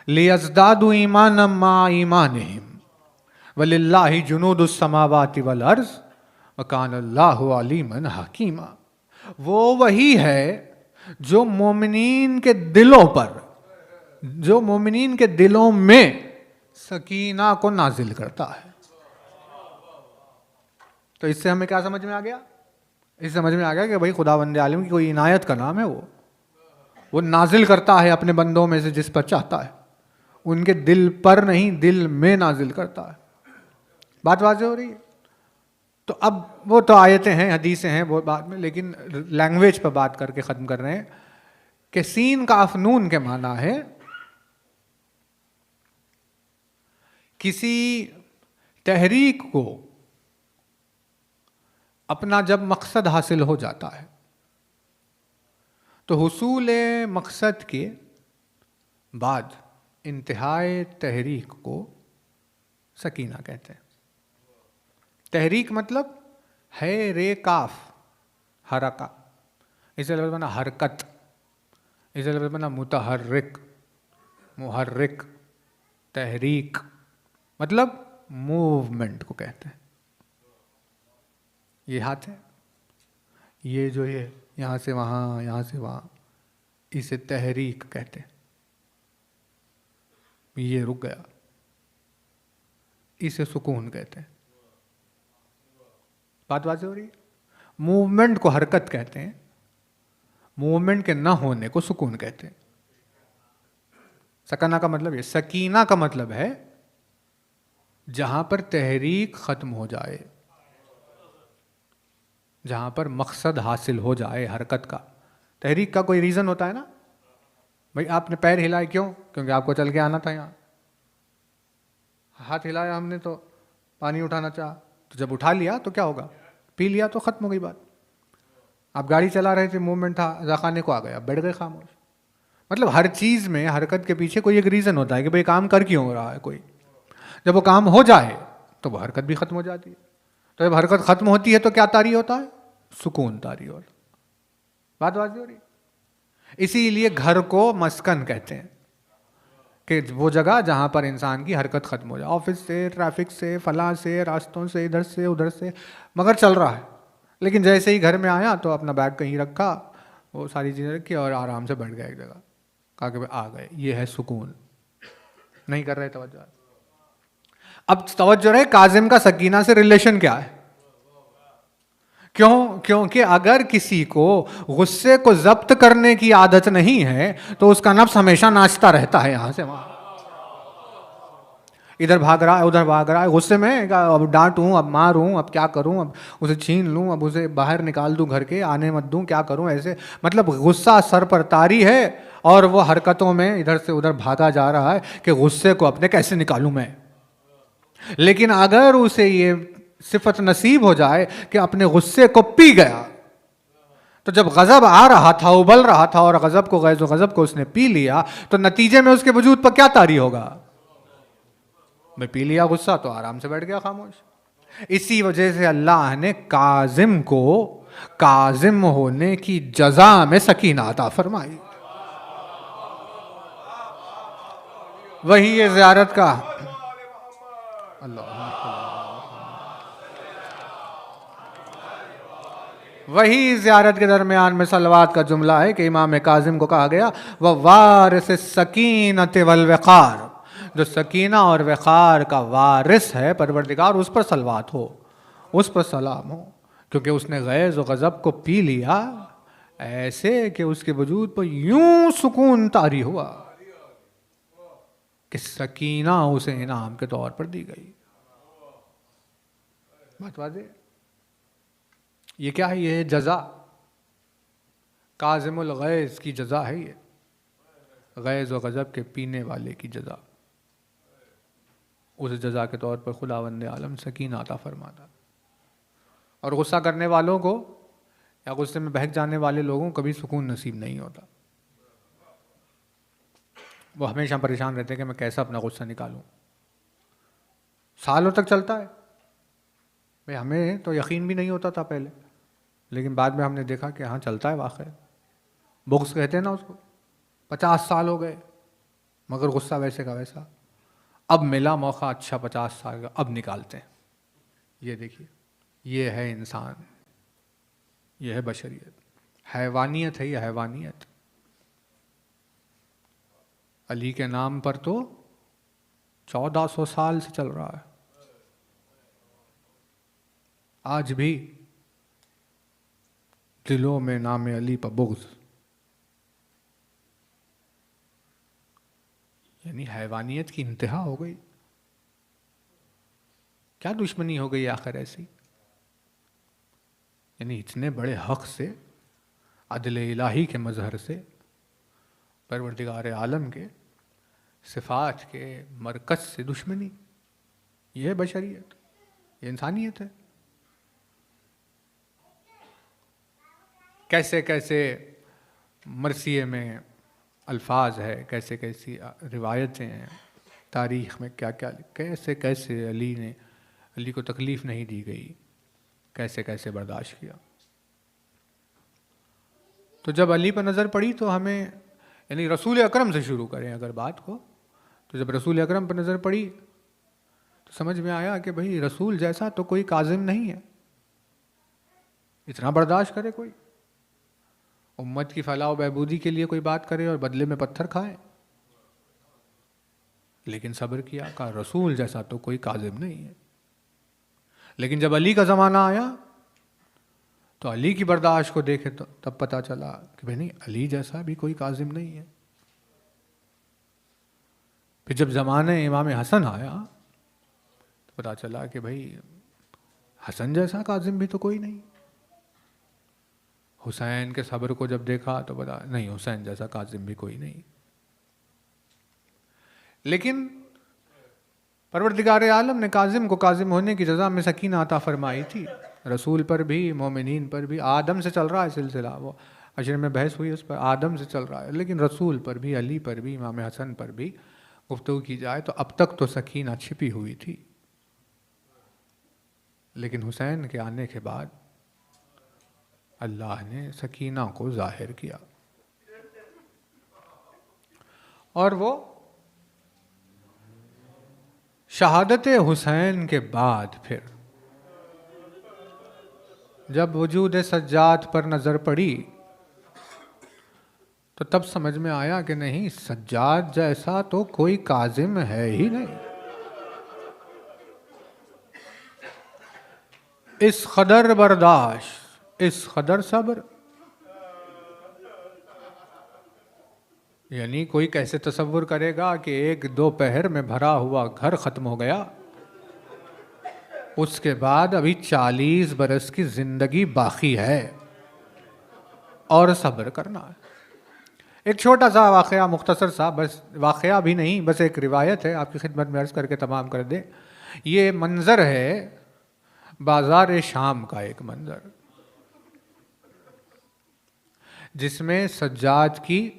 لیزدادوا ایمانا مع ایمانہم وللہ جنود السماوات والارض وکان اللہ علیما حکیما. وہ وہی ہے جو مومنین کے دلوں پر، جو مومنین کے دلوں میں سکینہ کو نازل کرتا ہے. تو اس سے ہمیں کیا سمجھ میں آ گیا؟ اس سمجھ میں آ گیا کہ بھائی خداوند عالم کی کوئی عنایت کا نام ہے، وہ نازل کرتا ہے اپنے بندوں میں سے جس پر چاہتا ہے، ان کے دل پر نہیں، دل میں نازل کرتا ہے. بات واضح ہو رہی ہے؟ تو اب وہ تو آیتیں ہیں، حدیثیں ہیں، وہ بعد میں، لیکن لینگویج پر بات کر کے ختم کر رہے ہیں کہ سین کاف نون کے معنی ہے کسی تحریک کو اپنا جب مقصد حاصل ہو جاتا ہے تو حصول مقصد کے بعد انتہائے تحریک کو سکینہ کہتے ہیں. تحریک مطلب ہے رے کاف حرکہ، اسے لفظ بنا حرکت، اسے لفظ بنا متحرک، محرک. تحریک مطلب موومنٹ کو کہتے ہیں. یہ ہاتھ ہے، یہ جو ہے یہاں سے وہاں، یہاں سے وہاں، اسے تحریک کہتے ہیں. یہ رک گیا، اسے سکون کہتے ہیں. بات واضح ہو رہی ہے؟ موومنٹ کو حرکت کہتے ہیں، موومنٹ کے نہ ہونے کو سکون کہتے ہیں. سکینہ کا مطلب یہ، سکینہ کا مطلب ہے جہاں پر تحریک ختم ہو جائے، جہاں پر مقصد حاصل ہو جائے حرکت کا. تحریک کا کوئی ریزن ہوتا ہے نا، بھئی آپ نے پیر ہلائے کیوں؟ کیونکہ آپ کو چل کے آنا تھا یہاں. ہاتھ ہلایا ہم نے تو پانی اٹھانا چاہا، تو جب اٹھا لیا تو کیا ہوگا؟ پی لیا تو ختم ہو گئی بات. آپ گاڑی چلا رہے تھے، موومنٹ تھا، ذاخانے کو آ گیا، بیٹھ گئے خاموش. مطلب ہر چیز میں حرکت کے پیچھے کوئی ایک ریزن ہوتا ہے کہ بھئی کام کر کیوں ہو رہا ہے کوئی. جب وہ کام ہو جائے تو وہ حرکت بھی ختم ہو جاتی ہے. تو جب حرکت ختم ہوتی ہے تو کیا طاری ہوتا ہے؟ سکون طاری ہوتا ہے. بات واضح ہو رہی ہے؟ اسی لیے گھر کو مسکن کہتے ہیں کہ وہ جگہ جہاں پر انسان کی حرکت ختم ہو جائے، آفس سے، ٹریفک سے، فلاں سے، راستوں سے، ادھر سے ادھر سے، مگر چل رہا ہے. لیکن جیسے ہی گھر میں آیا تو اپنا بیگ کہیں رکھا، وہ ساری چیزیں رکھی اور آرام سے بیٹھ گیا ایک جگہ، کہا کہ آ گئے. یہ ہے سکون. نہیں کر رہے توجہ. اب توجہ رہے کاظم کا سکینہ سے ریلیشن کیا ہے؟ کیوں؟ کیونکہ اگر کسی کو غصے کو ضبط کرنے کی عادت نہیں ہے تو اس کا نفس ہمیشہ ناچتا رہتا ہے، یہاں سے وہاں، ادھر بھاگ رہا ہے، ادھر بھاگ رہا ہے، غصے میں اب ڈانٹوں، اب ماروں، اب کیا کروں، اب اسے چھین لوں، اب اسے باہر نکال دوں گھر کے، آنے مت دوں، کیا کروں. ایسے مطلب غصہ سر پر طاری ہے اور وہ حرکتوں میں ادھر سے ادھر بھاگا جا رہا ہے کہ غصے کو اپنے کیسے نکالوں میں. لیکن اگر اسے یہ صفت نصیب ہو جائے کہ اپنے غصے کو پی گیا، تو جب غضب آ رہا تھا، ابل رہا تھا، اور غضب کو، غیظ و غضب کو اس نے پی لیا، تو نتیجے میں اس کے وجود پر کیا طاری ہوگا؟ میں پی لیا غصہ تو آرام سے بیٹھ گیا خاموش. اسی وجہ سے اللہ نے کاظم کو کاظم ہونے کی جزا میں سکینہ عطا فرمائی. وہی یہ زیارت کا اللہ وہی زیارت کے درمیان میں صلوات کا جملہ ہے کہ امام کاظم کو کہا گیا وَوَارِثِ السَّکِینَةِ وَالْوِقَارِ، جو سکینہ اور وقار کا وارث ہے پروردگار، اس پر صلوات ہو، اس پر سلام ہو، کیونکہ اس نے غیظ و غضب کو پی لیا ایسے کہ اس کے وجود پر یوں سکون طاری ہوا کہ سکینہ اسے انعام کے طور پر دی گئی۔ بات واضح؟ یہ کیا ہے؟ یہ ہے جزا، کاظم الغیظ کی جزا ہے، یہ غیظ و غضب کے پینے والے کی جزا۔ اس جزا کے طور پر خداوند عالم سکینہ عطا فرماتا، اور غصہ کرنے والوں کو یا غصے میں بہک جانے والے لوگوں کو کبھی سکون نصیب نہیں ہوتا۔ وہ ہمیشہ پریشان رہتے ہیں کہ میں کیسا اپنا غصہ نکالوں، سالوں تک چلتا ہے۔ بھئی ہمیں تو یقین بھی نہیں ہوتا تھا پہلے، لیکن بعد میں ہم نے دیکھا کہ ہاں چلتا ہے واقعی۔ بغض کہتے ہیں نا اس کو، 50 سال ہو گئے مگر غصہ ویسے کا ویسا، اب ملا موقع اچھا 50 سال کا، اب نکالتے ہیں۔ یہ دیکھیے، یہ ہے انسان، یہ ہے بشریت، حیوانیت ہے یہ، حیوانیت۔ علی کے نام پر تو 1400 سال سے چل رہا ہے، آج بھی دلوں میں نام علی پر بغض، یعنی حیوانیت کی انتہا ہو گئی۔ کیا دشمنی ہو گئی آخر ایسی؟ یعنی اتنے بڑے حق سے، عدل الہی کے مظہر سے، پروردگار عالم کے صفات کے مرکز سے دشمنی۔ یہ ہے بشریت، یہ انسانیت ہے۔ کیسے کیسے مرثیے میں الفاظ ہے، کیسے کیسی روایتیں ہیں تاریخ میں، کیا کیا، کیسے کیسے علی کو تکلیف نہیں دی گئی، کیسے کیسے برداشت کیا۔ تو جب علی پر نظر پڑی تو ہمیں، یعنی رسول اکرم سے شروع کریں اگر بات کو، تو جب رسول اکرم پر نظر پڑی تو سمجھ میں آیا کہ بھئی رسول جیسا تو کوئی کاظم نہیں ہے، اتنا برداشت کرے کوئی، امت کی فلاح و بہبودی کے لیے کوئی بات کرے اور بدلے میں پتھر کھائے، لیکن صبر کیا، کہا رسول جیسا تو کوئی کاظم نہیں ہے۔ لیکن جب علی کا زمانہ آیا تو علی کی برداشت کو دیکھے تو تب پتہ چلا کہ بھئی نہیں، علی جیسا بھی کوئی کاظم نہیں ہے۔ پھر جب زمانہ امام حسن آیا تو پتہ چلا کہ بھئی حسن جیسا کاظم بھی تو کوئی نہیں۔ حسین کے صبر کو جب دیکھا تو پتا نہیں، حسین جیسا کاظم بھی کوئی نہیں۔ لیکن پروردگار عالم نے کاظم کو کاظم ہونے کی جزا میں سکینہ عطا فرمائی تھی۔ رسول پر بھی، مومنین پر بھی، آدم سے چل رہا ہے سلسلہ، وہ عشر میں بحث ہوئی اس پر، آدم سے چل رہا ہے، لیکن رسول پر بھی، علی پر بھی، امام حسن پر بھی گفتگو کی جائے تو اب تک تو سکینہ چھپی ہوئی تھی، لیکن حسین کے آنے کے بعد اللہ نے سکینہ کو ظاہر کیا، اور وہ شہادت حسین کے بعد پھر جب وجود سجاد پر نظر پڑی تو تب سمجھ میں آیا کہ نہیں، سجاد جیسا تو کوئی کاظم ہے ہی نہیں۔ اس قدر برداشت، اس قدر صبر، یعنی کوئی کیسے تصور کرے گا کہ ایک دو پہر میں بھرا ہوا گھر ختم ہو گیا، اس کے بعد ابھی 40 برس کی زندگی باقی ہے اور صبر کرنا ہے۔ ایک چھوٹا سا واقعہ، مختصر سا، بس واقعہ بھی نہیں، بس ایک روایت ہے، آپ کی خدمت میں عرض کر کے تمام کر دیں۔ یہ منظر ہے بازار شام کا، ایک منظر جس میں سجاد کی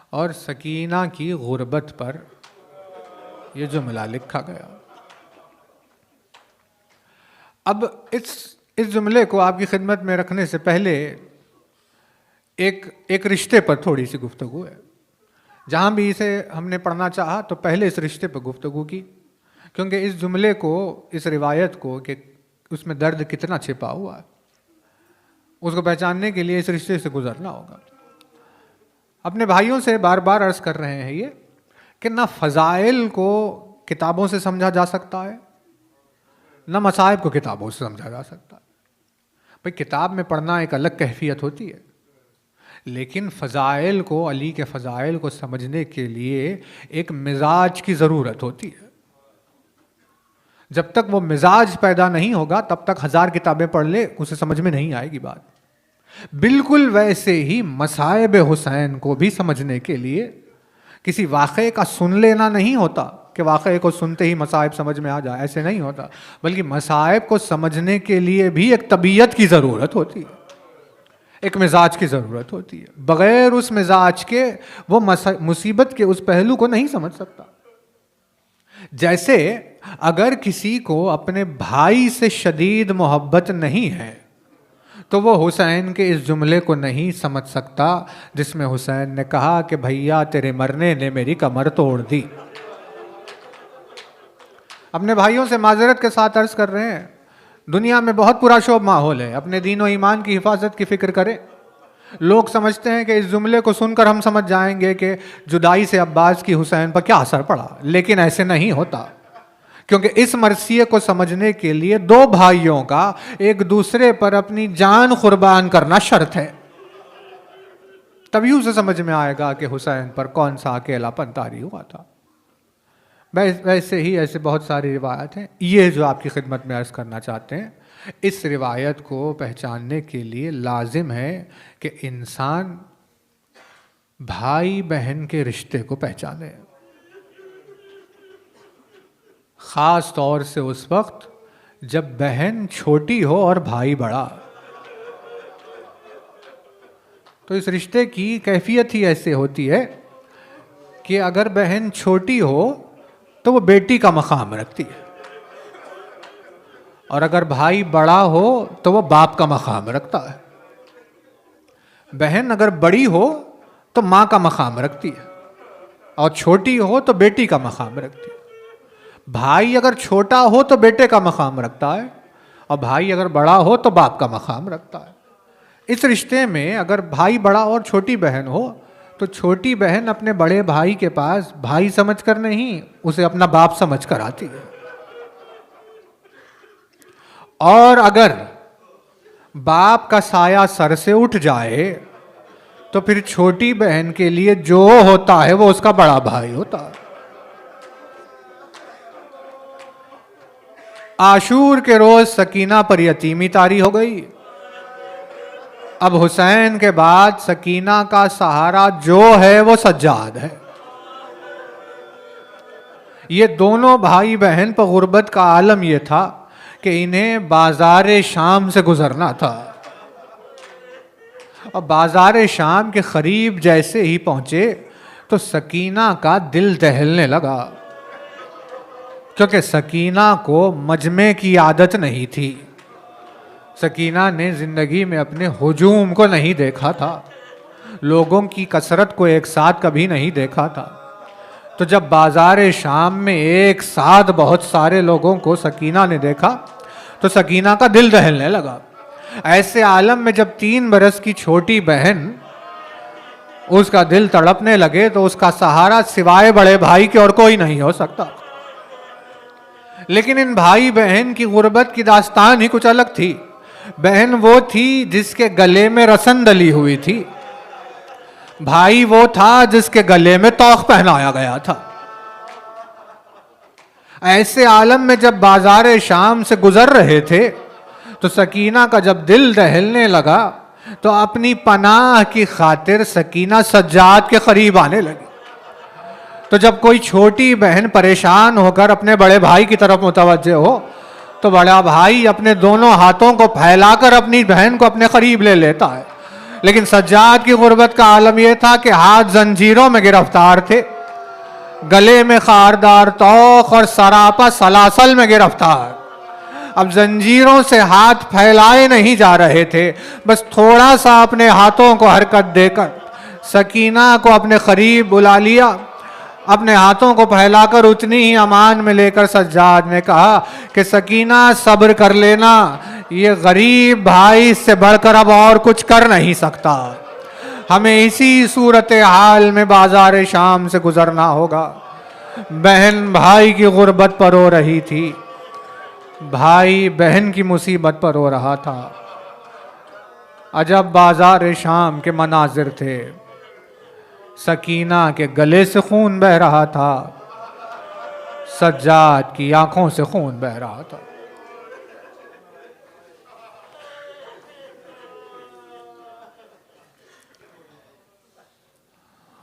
اور سکینہ کی غربت پر یہ جملہ لکھا گیا۔ اب اس جملے کو آپ کی خدمت میں رکھنے سے پہلے ایک رشتے پر تھوڑی سی گفتگو ہے۔ جہاں بھی اسے ہم نے پڑھنا چاہا تو پہلے اس رشتے پہ گفتگو کی، کیونکہ اس جملے کو، اس روایت کو، کہ اس میں درد کتنا چھپا ہوا ہے، اس کو پہچاننے کے لیے اس رشتے سے گزرنا ہوگا۔ اپنے بھائیوں سے بار بار عرض کر رہے ہیں یہ کہ نہ فضائل کو کتابوں سے سمجھا جا سکتا ہے، نہ مصائب کو کتابوں سے سمجھا جا سکتا ہے۔ بھئی کتاب میں پڑھنا ایک الگ کیفیت ہوتی ہے، لیکن فضائل کو، علی کے فضائل کو سمجھنے کے لیے ایک مزاج کی ضرورت ہوتی ہے۔ جب تک وہ مزاج پیدا نہیں ہوگا تب تک 1000 کتابیں پڑھ لے اسے سمجھ میں نہیں آئے گی بات۔ بالکل ویسے ہی مصائب حسین کو بھی سمجھنے کے لیے کسی واقعے کا سن لینا نہیں ہوتا کہ واقعے کو سنتے ہی مصائب سمجھ میں آ جائے، ایسے نہیں ہوتا، بلکہ مصائب کو سمجھنے کے لیے بھی ایک طبیعت کی ضرورت ہوتی ہے، ایک مزاج کی ضرورت ہوتی ہے۔ بغیر اس مزاج کے وہ مصیبت کے اس پہلو کو نہیں سمجھ سکتا۔ جیسے اگر کسی کو اپنے بھائی سے شدید محبت نہیں ہے تو وہ حسین کے اس جملے کو نہیں سمجھ سکتا جس میں حسین نے کہا کہ بھیا تیرے مرنے نے میری کمر توڑ دی۔ اپنے بھائیوں سے معذرت کے ساتھ عرض کر رہے ہیں، دنیا میں بہت پرا شوب ماحول ہے، اپنے دین و ایمان کی حفاظت کی فکر کریں۔ لوگ سمجھتے ہیں کہ اس جملے کو سن کر ہم سمجھ جائیں گے کہ جدائی سے عباس کی حسین پر کیا اثر پڑا، لیکن ایسے نہیں ہوتا، کیونکہ اس مرثیے کو سمجھنے کے لیے دو بھائیوں کا ایک دوسرے پر اپنی جان قربان کرنا شرط ہے، تبھی اسے سمجھ میں آئے گا کہ حسین پر کون سا اکیلا پن طاری ہوا تھا۔ ویسے ہی ایسے بہت ساری روایت ہیں، یہ جو آپ کی خدمت میں عرض کرنا چاہتے ہیں، اس روایت کو پہچاننے کے لیے لازم ہے کہ انسان بھائی بہن کے رشتے کو پہچانے، خاص طور سے اس وقت جب بہن چھوٹی ہو اور بھائی بڑا، تو اس رشتے کی کیفیت ہی ایسے ہوتی ہے کہ اگر بہن چھوٹی ہو تو وہ بیٹی کا مقام رکھتی ہے، اور اگر بھائی بڑا ہو تو وہ باپ کا مقام رکھتا ہے۔ بہن اگر بڑی ہو تو ماں کا مقام رکھتی ہے، اور چھوٹی ہو تو بیٹی کا مقام رکھتی ہے۔ بھائی اگر چھوٹا ہو تو بیٹے کا مقام رکھتا ہے، اور بھائی اگر بڑا ہو تو باپ کا مقام رکھتا ہے۔ اس رشتے میں اگر بھائی بڑا اور چھوٹی بہن ہو تو چھوٹی بہن اپنے بڑے بھائی کے پاس بھائی سمجھ کر نہیں، اسے اپنا باپ سمجھ کر آتی ہے۔ اور اگر باپ کا سایہ سر سے اٹھ جائے تو پھر چھوٹی بہن کے لیے جو ہوتا ہے وہ اس کا بڑا بھائی ہوتا ہے۔ عاشور کے روز سکینہ پر یتیمی طاری ہو گئی۔ اب حسین کے بعد سکینہ کا سہارا جو ہے وہ سجاد ہے۔ یہ دونوں بھائی بہن پر غربت کا عالم یہ تھا کہ انہیں بازار شام سے گزرنا تھا، اور بازار شام کے قریب جیسے ہی پہنچے تو سکینہ کا دل دہلنے لگا، کیونکہ سکینہ کو مجمع کی عادت نہیں تھی۔ سکینہ نے زندگی میں اپنے ہجوم کو نہیں دیکھا تھا، لوگوں کی کثرت کو ایک ساتھ کبھی نہیں دیکھا تھا۔ تو جب بازار شام میں ایک ساتھ بہت سارے لوگوں کو سکینہ نے دیکھا تو سکینہ کا دل دہلنے لگا۔ ایسے عالم میں جب 3 برس کی چھوٹی بہن اس کا دل تڑپنے لگے تو اس کا سہارا سوائے بڑے بھائی کے اور کوئی نہیں ہو سکتا۔ لیکن ان بھائی بہن کی غربت کی داستان ہی کچھ الگ تھی۔ بہن وہ تھی جس کے گلے میں رسن ڈلی ہوئی تھی، بھائی وہ تھا جس کے گلے میں توق پہنایا گیا تھا۔ ایسے عالم میں جب بازار شام سے گزر رہے تھے تو سکینہ کا جب دل دہلنے لگا تو اپنی پناہ کی خاطر سکینہ سجاد کے قریب آنے لگی۔ تو جب کوئی چھوٹی بہن پریشان ہو کر اپنے بڑے بھائی کی طرف متوجہ ہو تو بڑا بھائی اپنے دونوں ہاتھوں کو پھیلا کر اپنی بہن کو اپنے قریب لے لیتا ہے، لیکن سجاد کی غربت کا عالم یہ تھا کہ ہاتھ زنجیروں میں گرفتار تھے، گلے میں خاردار توق اور سراپا سلاسل میں گرفتار۔ اب زنجیروں سے ہاتھ پھیلائے نہیں جا رہے تھے، بس تھوڑا سا اپنے ہاتھوں کو حرکت دے کر سکینہ کو اپنے قریب بلا لیا، اپنے ہاتھوں کو پھیلا کر اتنی ہی امان میں لے کر سجاد نے کہا کہ سکینہ صبر کر لینا، یہ غریب بھائی سے بڑھ کر اب اور کچھ کر نہیں سکتا، ہمیں اسی صورتحال میں بازار شام سے گزرنا ہوگا۔ بہن بھائی کی غربت پر رو رہی تھی، بھائی بہن کی مصیبت پر رو رہا تھا۔ عجب بازار شام کے مناظر تھے، سکینہ کے گلے سے خون بہہ رہا تھا، سجاد کی آنکھوں سے خون بہہ رہا تھا۔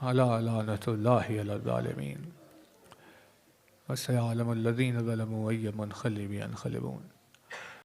الا لعنۃ اللہ علی الظالمین وسيعلم الذين ظلموا أي منقلب ينقلبون۔